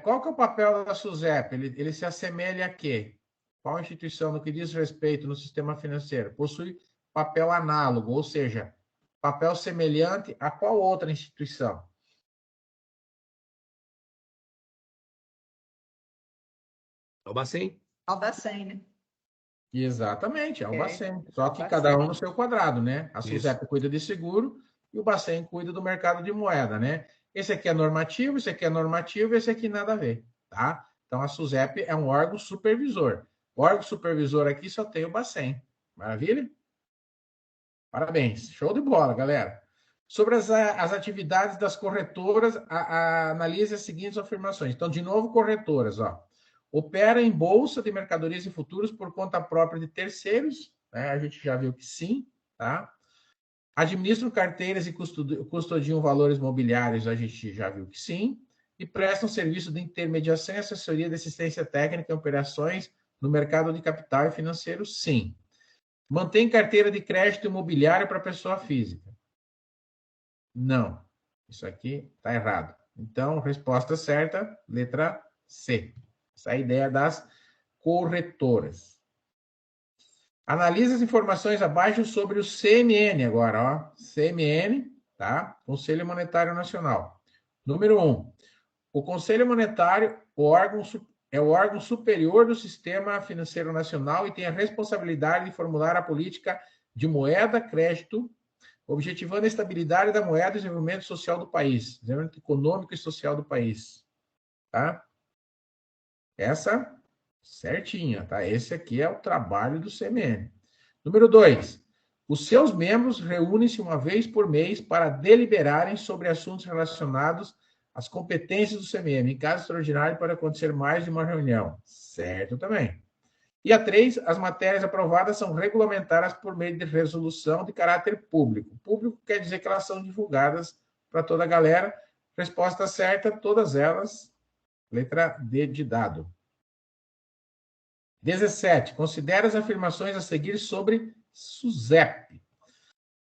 Qual que é o papel da SUSEP? Ele se assemelha a quê? Qual instituição, no que diz respeito no sistema financeiro? Possui papel análogo, ou seja, papel semelhante a qual outra instituição? O Bacen. Ao Bacen, né? Exatamente, é o Bacen. Só que cada um no seu quadrado, né? A SUSEP Isso. cuida de seguro e o Bacen cuida do mercado de moeda, né? Esse aqui é normativo, esse aqui é normativo, esse aqui nada a ver, tá? Então, a SUSEP é um órgão supervisor. O órgão supervisor aqui só tem o Bacen. Maravilha? Parabéns. Show de bola, galera. Sobre as atividades das corretoras, analise as seguintes afirmações. Então, de novo, corretoras, ó. Opera em bolsa de mercadorias e futuros por conta própria de terceiros, né? A gente já viu que sim, tá? Administram carteiras e custodiam valores mobiliários, a gente já viu que sim. E prestam serviço de intermediação e assessoria de assistência técnica em operações no mercado de capital e financeiro, sim. Mantém carteira de crédito imobiliário para pessoa física? Não. Isso aqui está errado. Então, resposta certa, letra C. Essa é a ideia das corretoras. Analisa as informações abaixo sobre o CMN agora, ó. CMN, tá? Conselho Monetário Nacional. Número 1. O Conselho Monetário, é o órgão superior do Sistema Financeiro Nacional e tem a responsabilidade de formular a política de moeda, crédito, objetivando a estabilidade da moeda e o desenvolvimento social do país, desenvolvimento econômico e social do país, tá? Essa certinha, tá? Esse aqui é o trabalho do CMN. Número 2. Os seus membros reúnem-se uma vez por mês para deliberarem sobre assuntos relacionados às competências do CMN. Em caso extraordinário, pode acontecer mais de uma reunião. Certo também. E a 3, as matérias aprovadas são regulamentadas por meio de resolução de caráter público. Público quer dizer que elas são divulgadas para toda a galera. Resposta certa, todas elas, letra D de dado. 17. Considere as afirmações a seguir sobre SUSEP.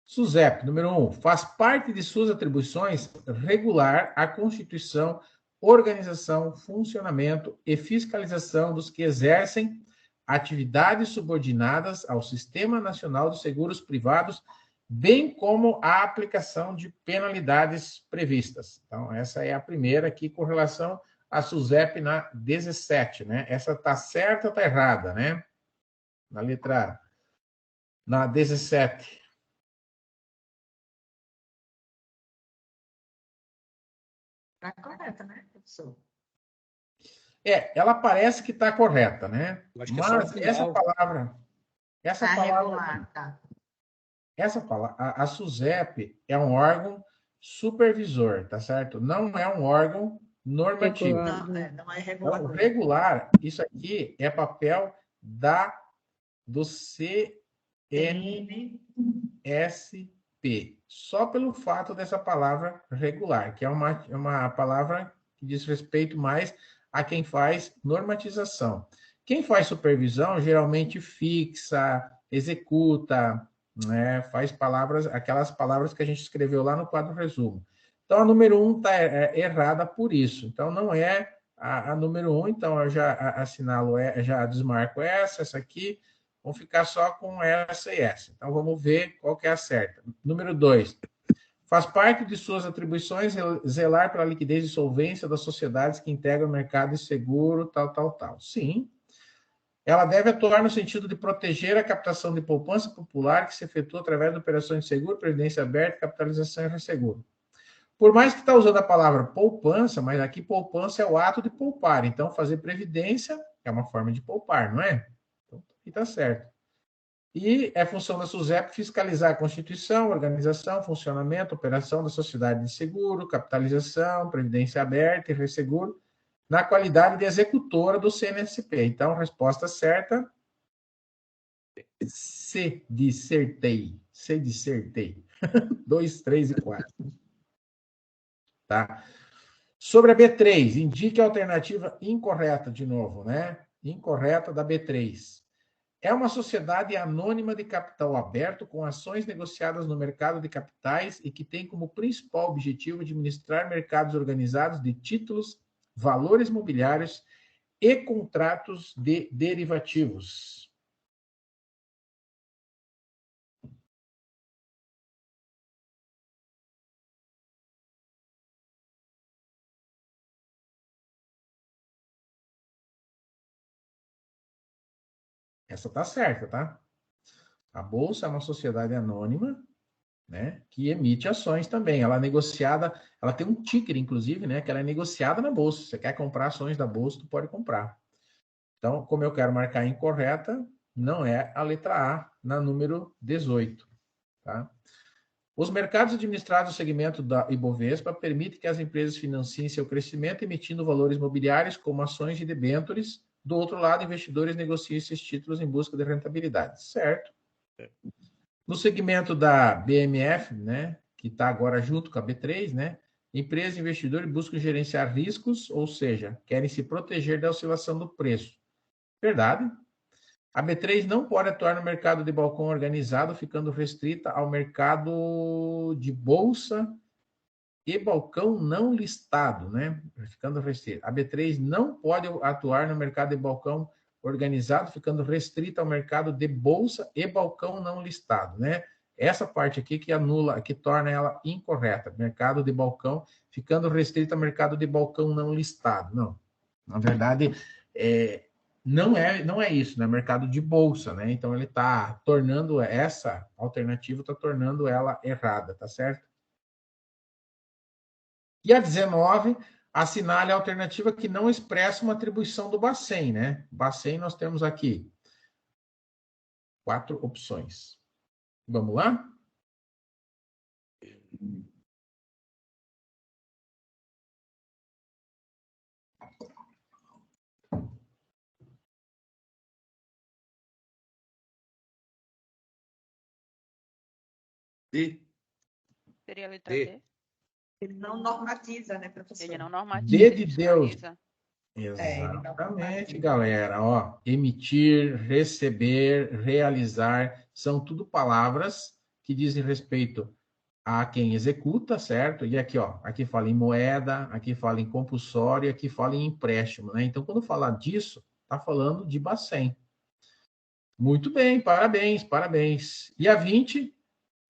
SUSEP, número 1, faz parte de suas atribuições regular a constituição, organização, funcionamento e fiscalização dos que exercem atividades subordinadas ao Sistema Nacional de Seguros Privados, bem como a aplicação de penalidades previstas. Então, essa é a primeira aqui com relação a SUSEP na 17, né? Essa tá certa ou tá errada, né? Na letra na 17. Está correta, né, professor? Ela parece que está correta, né? Acho que é só Mas o final. essa Está palavra, regular, tá. essa palavra, a SUSEP é um órgão supervisor, tá certo? Não é um órgão normativo. Regular. Não é Então, regulador. regular, isso aqui é papel do CNSP. CNSP, só pelo fato dessa palavra regular, que é uma palavra que diz respeito mais a quem faz normatização. Quem faz supervisão geralmente fixa, executa, né, faz aquelas palavras que a gente escreveu lá no quadro resumo. Então, a número 1 está errada por isso. Então, não é a número 1, então eu já assinalo, já desmarco essa aqui, vamos ficar só com essa e essa. Então, vamos ver qual que é a certa. Número 2. Faz parte de suas atribuições zelar pela liquidez e solvência das sociedades que integram o mercado de seguro, tal. Sim. Ela deve atuar no sentido de proteger a captação de poupança popular que se efetua através de operações de seguro, previdência aberta, capitalização e resseguro. Por mais que está usando a palavra poupança, mas aqui poupança é o ato de poupar. Então, fazer previdência é uma forma de poupar, não é? Então, está certo. E é função da SUSEP fiscalizar a constituição, organização, funcionamento, operação da sociedade de seguro, capitalização, previdência aberta e resseguro, na qualidade de executora do CNSP. Então, resposta certa, C dissertei. 2, 3 e 4. Tá? Sobre a B3, indique a alternativa incorreta de novo, né? Incorreta da B3. É uma sociedade anônima de capital aberto com ações negociadas no mercado de capitais e que tem como principal objetivo administrar mercados organizados de títulos, valores mobiliários e contratos de derivativos. Essa está certa, tá? A Bolsa é uma sociedade anônima, né, que emite ações também. Ela é negociada, ela tem um ticker, inclusive, né, que ela é negociada na Bolsa. Você quer comprar ações da Bolsa, tu pode comprar. Então, como eu quero marcar incorreta, não é a letra A na número 18. Tá? Os mercados administrados no segmento da Ibovespa permitem que as empresas financiem seu crescimento emitindo valores mobiliários como ações e debêntures. Do outro lado, investidores negociam esses títulos em busca de rentabilidade. Certo? No segmento da BMF, né, que está agora junto com a B3, né, empresas e investidores buscam gerenciar riscos, ou seja, querem se proteger da oscilação do preço. Verdade? A B3 não pode atuar no mercado de balcão organizado, ficando restrita ao mercado de bolsa e balcão não listado, né? Ficando restrita. A B3 não pode atuar no mercado de balcão organizado, ficando restrita ao mercado de bolsa e balcão não listado, né? Essa parte aqui que anula, que torna ela incorreta. Mercado de balcão, ficando restrita ao mercado de balcão não listado. Não. Na verdade, não é isso, né? Mercado de bolsa, né? Então ele está tornando essa alternativa, está tornando ela errada, tá certo? E a 19, assinale a alternativa que não expressa uma atribuição do Bacen, né? Bacen nós temos aqui 4 opções. Vamos lá? D. Seria a letra D. D? Ele não normatiza, né, professor? Ele não normatiza, D ele de Deus. fiscaliza. Ele não Exatamente, normatiza. galera. Ó, emitir, receber, realizar, são tudo palavras que dizem respeito a quem executa, certo? E aqui, ó, aqui fala em moeda, aqui fala em compulsório, aqui fala em empréstimo, né? Então, quando falar disso, tá falando de Bacen. Muito bem, parabéns, parabéns. E a 20,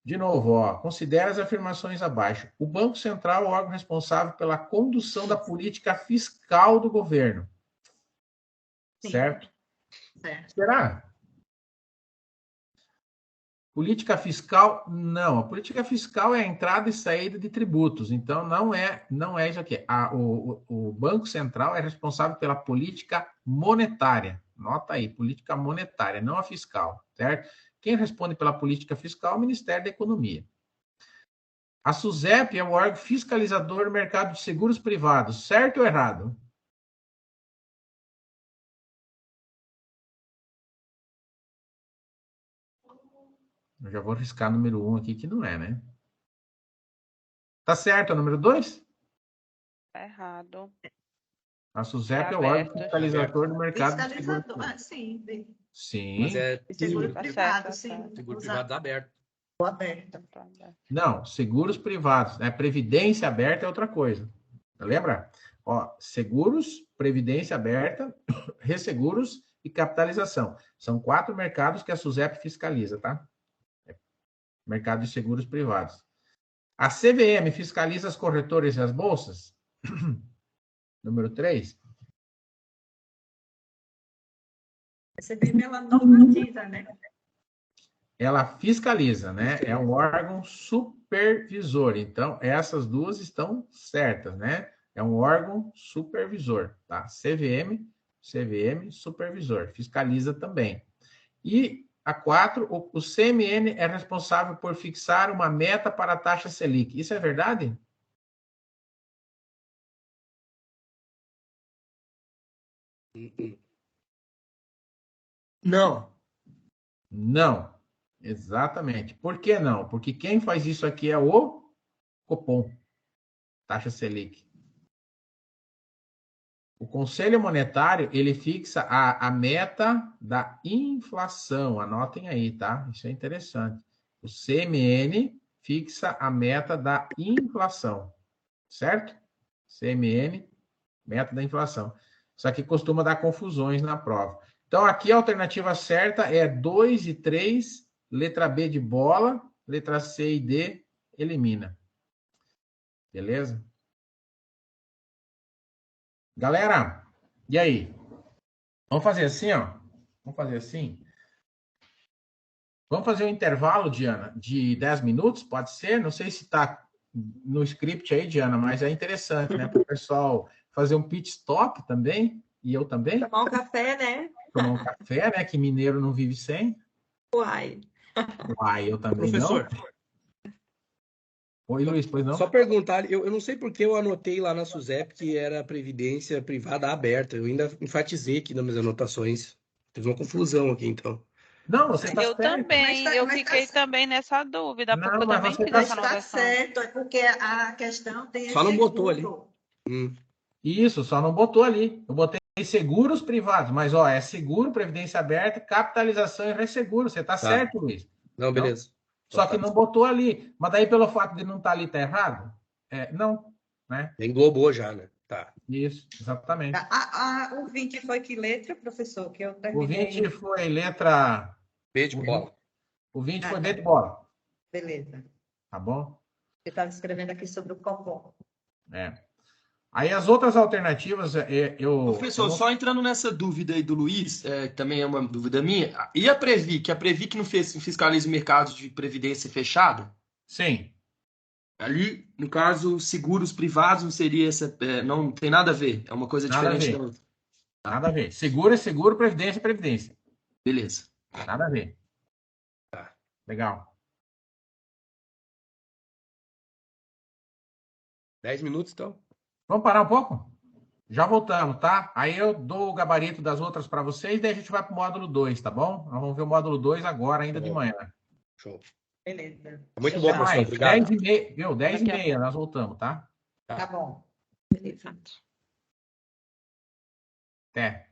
de novo, ó, considera as afirmações abaixo. O Banco Central é o órgão responsável pela condução da política fiscal do governo. Sim. Certo? Certo. Será? Política fiscal, não. A política fiscal é a entrada e saída de tributos. Então, não é isso aqui. O Banco Central é responsável pela política monetária. Nota aí, política monetária, não a fiscal, certo? Quem responde pela política fiscal é o Ministério da Economia. A SUSEP é o órgão fiscalizador do mercado de seguros privados. Certo ou errado? Eu já vou riscar número 1 aqui, que não é, né? Tá certo, o número 2? Tá errado. A SUSEP É é o órgão aberto. fiscalizador do mercado de seguros Fiscalizador, privados. sim. Sim. Mas é E seguro seguro, Tá privado, certo, sim. tá seguro Usar privado aberto. o aberto. certo. Não, seguros privados, né? Previdência aberta é outra coisa. Lembra? Ó, seguros, previdência aberta, resseguros e capitalização. São 4 mercados que a SUSEP fiscaliza, tá? Mercado de seguros privados. A CVM fiscaliza as corretoras e as bolsas? Número 3. A CVM, ela normatiza, né? Ela fiscaliza, né? É um órgão supervisor. Então, essas duas estão certas, né? É um órgão supervisor, tá? CVM, supervisor. Fiscaliza também. E a 4, o CMN é responsável por fixar uma meta para a taxa Selic. Isso é verdade? Não. Não. Exatamente. Por que não? Porque quem faz isso aqui é o Copom, taxa Selic. O Conselho Monetário, ele fixa a meta da inflação. Anotem aí, tá? Isso é interessante. O CMN fixa a meta da inflação, certo? CMN, meta da inflação. Só que costuma dar confusões na prova. Então, aqui a alternativa certa é 2 e 3, letra B de bola, letra C e D, elimina. Beleza? Galera, e aí? Vamos fazer assim, ó. Vamos fazer assim. Vamos fazer um intervalo, Diana, de 10 minutos, pode ser? Não sei se está no script aí, Diana, mas é interessante, né? Para o pessoal fazer um pit stop também, e eu também. Tomar um café, né? Tomar um café, né? Que mineiro não vive sem. Uai. Uai, eu também não. Professor, Oi, Luiz, pois só não? perguntar, eu não sei por que eu anotei lá na SUSEP que era previdência privada aberta. Eu ainda enfatizei aqui nas minhas anotações. Teve uma confusão aqui, então. Não, você está Eu certo. também, eu Mas fiquei também nessa dúvida, porque Não, eu mas também você fiz está essa está anotação. certo, é porque a questão tem Só não botou ali. seguro. Hum, Isso, só não botou ali. Eu botei seguros privados, mas ó, é seguro, previdência aberta, capitalização e resseguro. Você está tá. certo, Luiz? Não, Então, beleza. só Então que tá. não botou ali. Mas daí, pelo fato de não estar ali, tá errado? Não, né? Englobou já, né? Tá. Isso, exatamente. O 20 foi que letra, professor? Que eu O 20 terminei. foi letra. B de O bola. 20 Ah, foi B tá. de bola, Beleza. tá bom? Eu estava escrevendo aqui sobre o Copom. É. Aí as outras alternativas, eu Professor, não. só entrando nessa dúvida aí do Luiz, que também é uma dúvida minha, e a Previ, que a Previ que não fiscaliza o mercado de previdência fechado, Sim, ali, no caso, seguros privados não seria essa, não tem nada a ver, é uma coisa nada a diferente da ver. outra. Nada a ver. Seguro é seguro, previdência é previdência. Beleza. Nada a ver. Tá. Legal. 10 minutos, então. Vamos parar um pouco? Já voltamos, tá? Aí eu dou o gabarito das outras para vocês, daí a gente vai para o módulo 2, tá bom? Nós vamos ver o módulo 2 agora, ainda Tá de bom. manhã. Show. Beleza. Muito bom, Até Já. professor. mais. Obrigado. 10h30, viu? 10 e Daqui a meia pouco. nós voltamos, tá? Tá bom. Beleza. Até.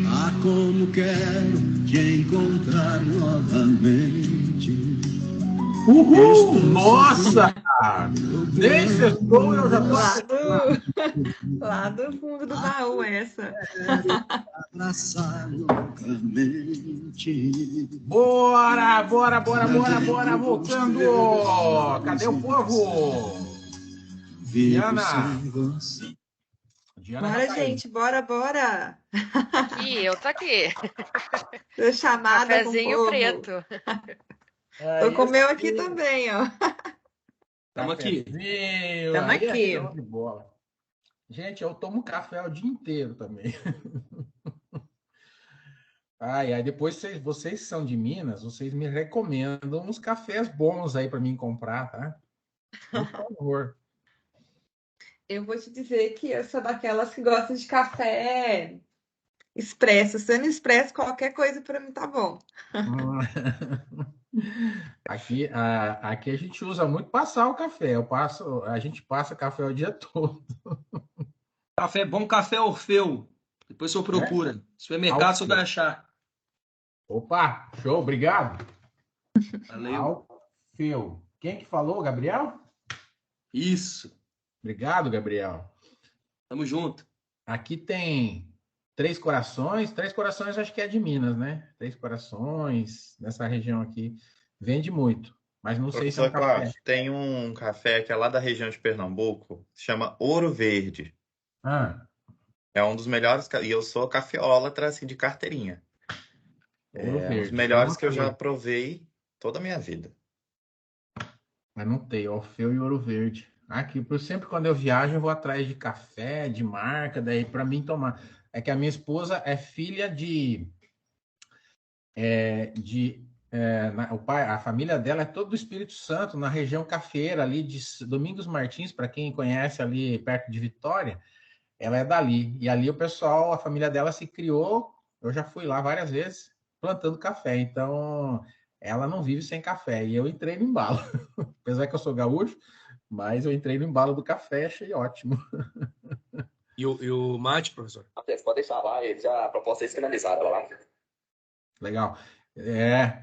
Ah, como quero te encontrar novamente. Uhul! Nossa! Nem sextou, eu já tô Lá do fundo do baú, essa. Abraçar loucamente. Bora, bora, bora, bora, bora, voltando! Cadê o povo? Vivo Diana. sem você. Diana Bora, já tá aí. gente, bora, bora. Aqui, eu tô aqui. Tô chamada com o Cafezinho povo. preto. Tô com o meu Aí aqui sim. também, ó. Tamo aqui. Cafezinho, Tamo aí é aqui. show de bola. Gente, eu tomo café o dia inteiro também. Ai, aí depois vocês são de Minas, vocês me recomendam uns cafés bons aí para mim comprar, tá? Por favor. Eu vou te dizer que eu sou daquelas que gostam de café expresso. Sendo expresso, qualquer coisa para mim tá bom. Aqui a gente usa muito passar o café. A gente passa café o dia todo. Café bom, café Orfeu. Depois você procura. Supermercado você vai achar. Opa, show, obrigado. Valeu. Alfeu. Quem que falou, Gabriel? Isso. Obrigado, Gabriel. Tamo junto. Aqui tem Três Corações. Três Corações acho que é de Minas, né? Três Corações, nessa região aqui, vende muito. Mas não sei se é um Professor café. Cláudio, tem um café que é lá da região de Pernambuco, se chama Ouro Verde. Ah, É um dos melhores, e eu sou cafeólatra assim de carteirinha. Ouro É um dos Verde. melhores que eu já Nossa, provei toda a minha vida. mas não tem, Orfeu e Ouro Verde. Aqui, sempre quando eu viajo, eu vou atrás de café, de marca, daí para mim tomar. É que a minha esposa é filha o pai, a família dela é todo do Espírito Santo, na região cafeeira ali de Domingos Martins, para quem conhece ali perto de Vitória, ela é dali. E ali o pessoal, a família dela se criou, eu já fui lá várias vezes, plantando café. Então, ela não vive sem café. E eu entrei no embalo. Apesar que eu sou gaúcho, mas eu entrei no embalo do café, achei ótimo. E o mate, professor? Vocês podem deixar lá, a proposta é finalizada lá. Legal.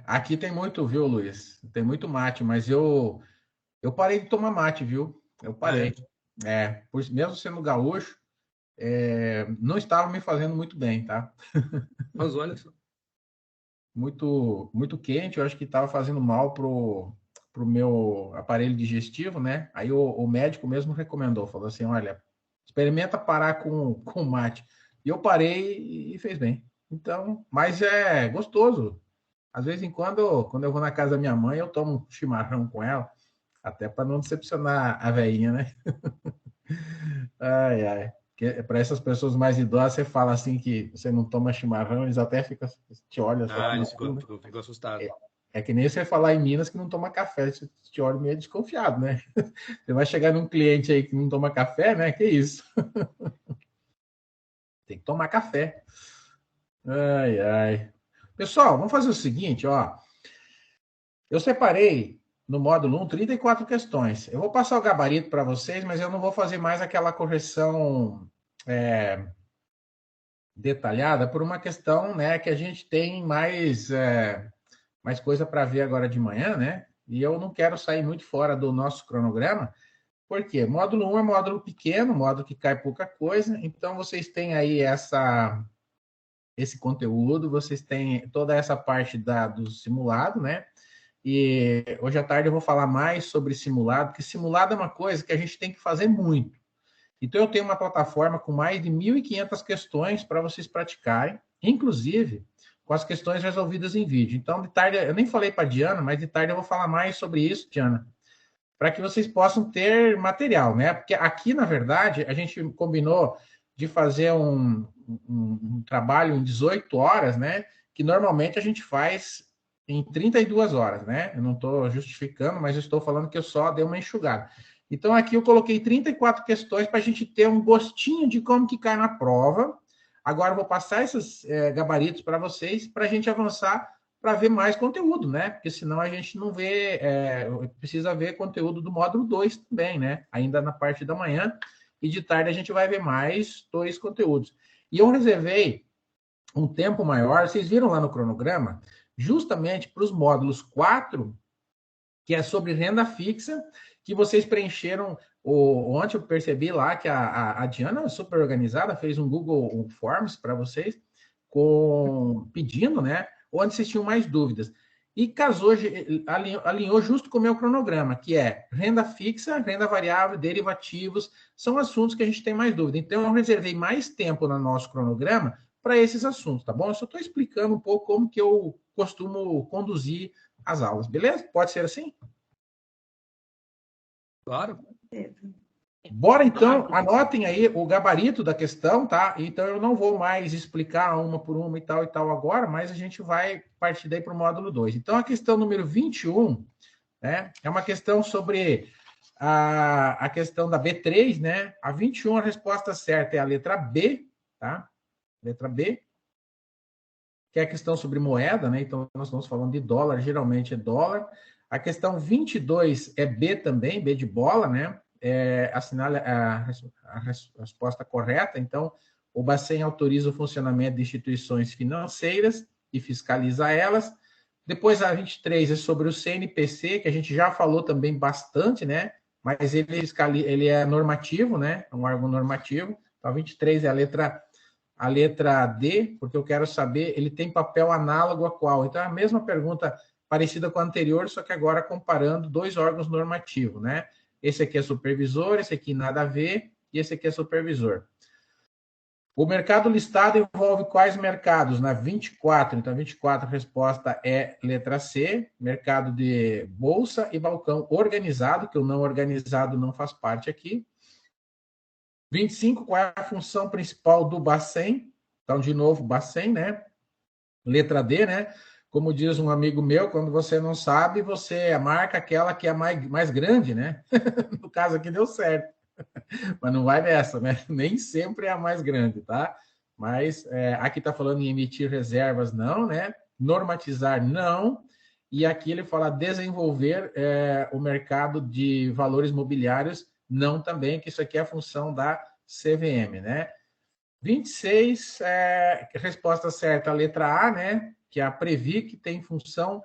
Aqui tem muito, viu, Luiz? Tem muito mate, mas eu parei de tomar mate, viu? Eu parei. Mesmo sendo gaúcho, não estava me fazendo muito bem, tá? Mas olha só. Muito, muito quente, eu acho que estava fazendo mal pro meu aparelho digestivo, né? Aí o médico mesmo recomendou, falou assim, olha, experimenta parar com mate. E eu parei e fez bem. Então, mas é gostoso. Às vezes em quando eu vou na casa da minha mãe, eu tomo um chimarrão com ela, até para não decepcionar a velhinha, né? Ai, ai. Para essas pessoas mais idosas, você fala assim que você não toma chimarrão, eles até te olham. Eles ficam assustados. É que nem você falar em Minas que não toma café, você te olha meio desconfiado, né? Você vai chegar num cliente aí que não toma café, né? Que isso? Tem que tomar café. Ai, ai. Pessoal, vamos fazer o seguinte, ó. Eu separei no módulo 1 34 questões. Eu vou passar o gabarito para vocês, mas eu não vou fazer mais aquela correção detalhada por uma questão, né, que a gente tem mais coisa para ver agora de manhã, né? E eu não quero sair muito fora do nosso cronograma, porque módulo 1 é módulo pequeno, módulo que cai pouca coisa, então vocês têm aí esse conteúdo, vocês têm toda essa parte do simulado, né? E hoje à tarde eu vou falar mais sobre simulado, porque simulado é uma coisa que a gente tem que fazer muito. Então eu tenho uma plataforma com mais de 1.500 questões para vocês praticarem, inclusive com as questões resolvidas em vídeo. Então, de tarde, eu nem falei para a Diana, mas de tarde eu vou falar mais sobre isso, Diana, para que vocês possam ter material, né? Porque aqui, na verdade, a gente combinou de fazer um trabalho em 18 horas, né? Que normalmente a gente faz em 32 horas, né? Eu não estou justificando, mas eu estou falando que eu só dei uma enxugada. Então, aqui eu coloquei 34 questões para a gente ter um gostinho de como que cai na prova. Agora eu vou passar esses gabaritos para vocês, para a gente avançar para ver mais conteúdo, né? Porque senão a gente não vê, precisa ver conteúdo do módulo 2 também, né? Ainda na parte da manhã, e de tarde a gente vai ver mais 2 conteúdos. E eu reservei um tempo maior, vocês viram lá no cronograma, justamente para os módulos 4, que é sobre renda fixa, que vocês preencheram. Ontem eu percebi lá que a Diana, super organizada, fez um Google Forms para vocês, pedindo, né? Onde vocês tinham mais dúvidas. E casou, alinhou justo com o meu cronograma, que é renda fixa, renda variável, derivativos, são assuntos que a gente tem mais dúvida. Então, eu reservei mais tempo no nosso cronograma para esses assuntos, tá bom? Eu só estou explicando um pouco como que eu costumo conduzir as aulas, beleza? Pode ser assim? Claro. Bora, então, anotem aí o gabarito da questão, tá? Então, eu não vou mais explicar uma por uma e tal agora, mas a gente vai partir daí para o módulo 2. Então, a questão número 21, né, é uma questão sobre a questão da B3, né? A 21, a resposta certa é a letra B, tá? Letra B, que é a questão sobre moeda, né? Então, nós estamos falando de dólar, geralmente é dólar. A questão 22 é B também, B de bola, né? Assinale a resposta correta. Então, o Bacen autoriza o funcionamento de instituições financeiras e fiscaliza elas. Depois, a 23 é sobre o CNPC, que a gente já falou também bastante, né? Mas ele é normativo, né? É um órgão normativo. Então, a 23 é a letra D, porque eu quero saber, ele tem papel análogo a qual? Então, é a mesma pergunta parecida com a anterior, só que agora comparando dois órgãos normativos, né? Esse aqui é supervisor, esse aqui nada a ver, e esse aqui é supervisor. O mercado listado envolve quais mercados? Na 24, então 24 a resposta é letra C, mercado de bolsa e balcão organizado, que o não organizado não faz parte aqui. 25, qual é a função principal do Bacen? Então, de novo, Bacen, né? Letra D, né? Como diz um amigo meu, quando você não sabe, você marca aquela que é mais grande, né? No caso aqui deu certo. Mas não vai nessa, né? Nem sempre é a mais grande, tá? Mas aqui está falando em emitir reservas, não, né? Normatizar, não. E aqui ele fala desenvolver o mercado de valores mobiliários, não também, que isso aqui é a função da CVM, né? 26, resposta certa, a letra A, né? Que é a Previc, tem função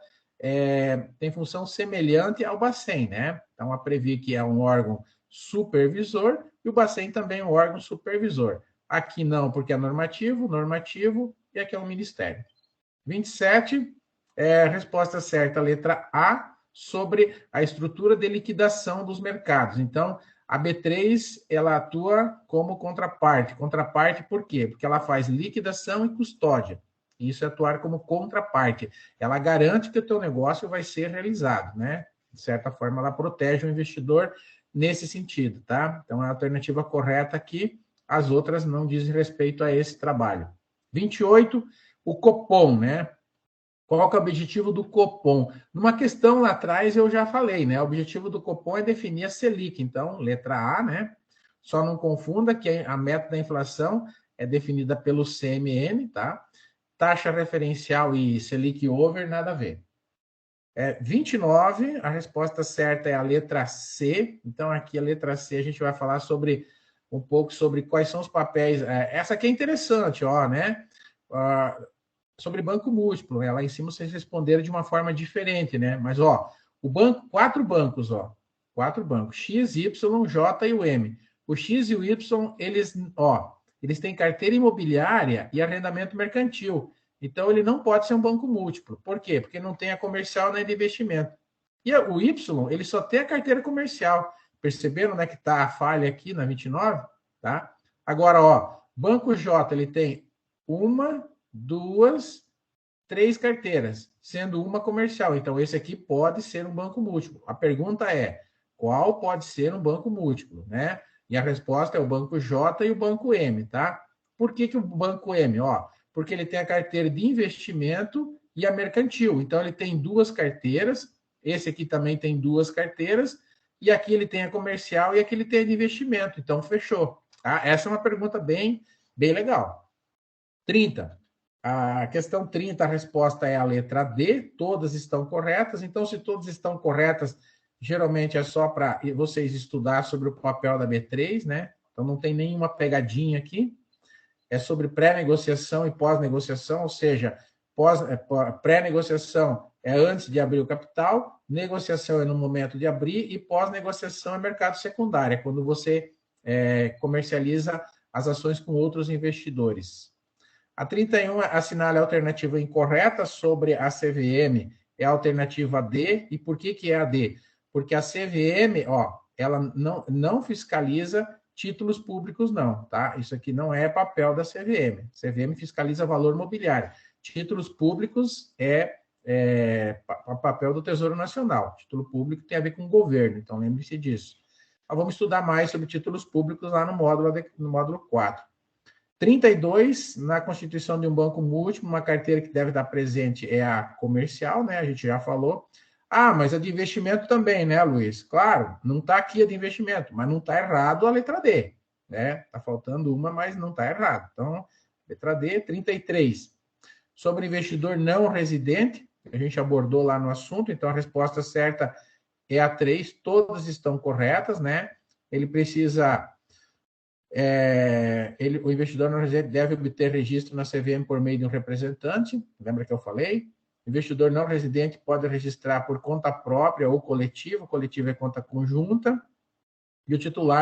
semelhante ao Bacen, né? Então, a Previc é um órgão supervisor e o Bacen também é um órgão supervisor. Aqui não, porque é normativo, e aqui é um ministério. 27, resposta certa, letra A, sobre a estrutura de liquidação dos mercados. Então, a B3, ela atua como contraparte. Contraparte por quê? Porque ela faz liquidação e custódia. Isso é atuar como contraparte. Ela garante que o teu negócio vai ser realizado, né? De certa forma, ela protege o investidor nesse sentido, tá? Então, a alternativa correta aqui, as outras não dizem respeito a esse trabalho. 28, o Copom, né? Qual que é o objetivo do Copom? Numa questão lá atrás eu já falei, né? O objetivo do Copom é definir a Selic. Então, letra A, né? Só não confunda que a meta da inflação é definida pelo CMN, tá? Taxa referencial e Selic over, nada a ver. 29, a resposta certa é a letra C. Então, aqui a letra C a gente vai falar um pouco sobre quais são os papéis. Essa aqui é interessante, ó, né? Sobre banco múltiplo, né? Lá em cima vocês responderam de uma forma diferente, né? Mas, ó, quatro bancos, X, Y, J e o M. O X e o Y, eles têm carteira imobiliária e arrendamento mercantil. Então, ele não pode ser um banco múltiplo. Por quê? Porque não tem a comercial nem de investimento. E o Y, ele só tem a carteira comercial. Perceberam, né, que está a falha aqui na 29? Tá? Agora, ó, Banco J, ele tem 1, 2, 3 carteiras, sendo uma comercial. Então, esse aqui pode ser um banco múltiplo. A pergunta é, qual pode ser um banco múltiplo, né? E a resposta é o Banco J e o Banco M, tá? Por que o Banco M? Porque ele tem a carteira de investimento e a mercantil. Então, ele tem 2 carteiras. Esse aqui também tem 2 carteiras. E aqui ele tem a comercial e aqui ele tem a de investimento. Então, fechou. Tá? Essa é uma pergunta bem legal. 30. A questão 30, a resposta é a letra D. Todas estão corretas. Então, se todas estão corretas, geralmente é só para vocês estudar sobre o papel da B3, né? Então, não tem nenhuma pegadinha aqui. é sobre pré-negociação e pós-negociação, ou seja, pré-negociação é antes de abrir o capital, negociação é no momento de abrir e pós-negociação é mercado secundário, é quando você comercializa as ações com outros investidores. A 31 assinale a alternativa incorreta sobre a CVM, é a alternativa D. E por que é a D? Porque a CVM, ela não fiscaliza títulos públicos, não, tá? Isso aqui não é papel da CVM. CVM fiscaliza valor mobiliário. Títulos públicos é papel do Tesouro Nacional. Título público tem a ver com o governo, então lembre-se disso. Nós vamos estudar mais sobre títulos públicos lá no módulo 4. 32, na constituição de um banco múltiplo, uma carteira que deve estar presente é a comercial, né? A gente já falou. Mas a de investimento também, né, Luiz? Claro, não está aqui a de investimento, mas não está errado a letra D, né? Está faltando uma, mas não está errado. Então, letra D, 33. Sobre investidor não residente, a gente abordou lá no assunto, então a resposta certa é a 3, todas estão corretas, né? Ele precisa... o investidor não residente deve obter registro na CVM por meio de um representante, lembra que eu falei? O investidor não residente pode registrar por conta própria ou coletiva, coletiva é conta conjunta, e o titular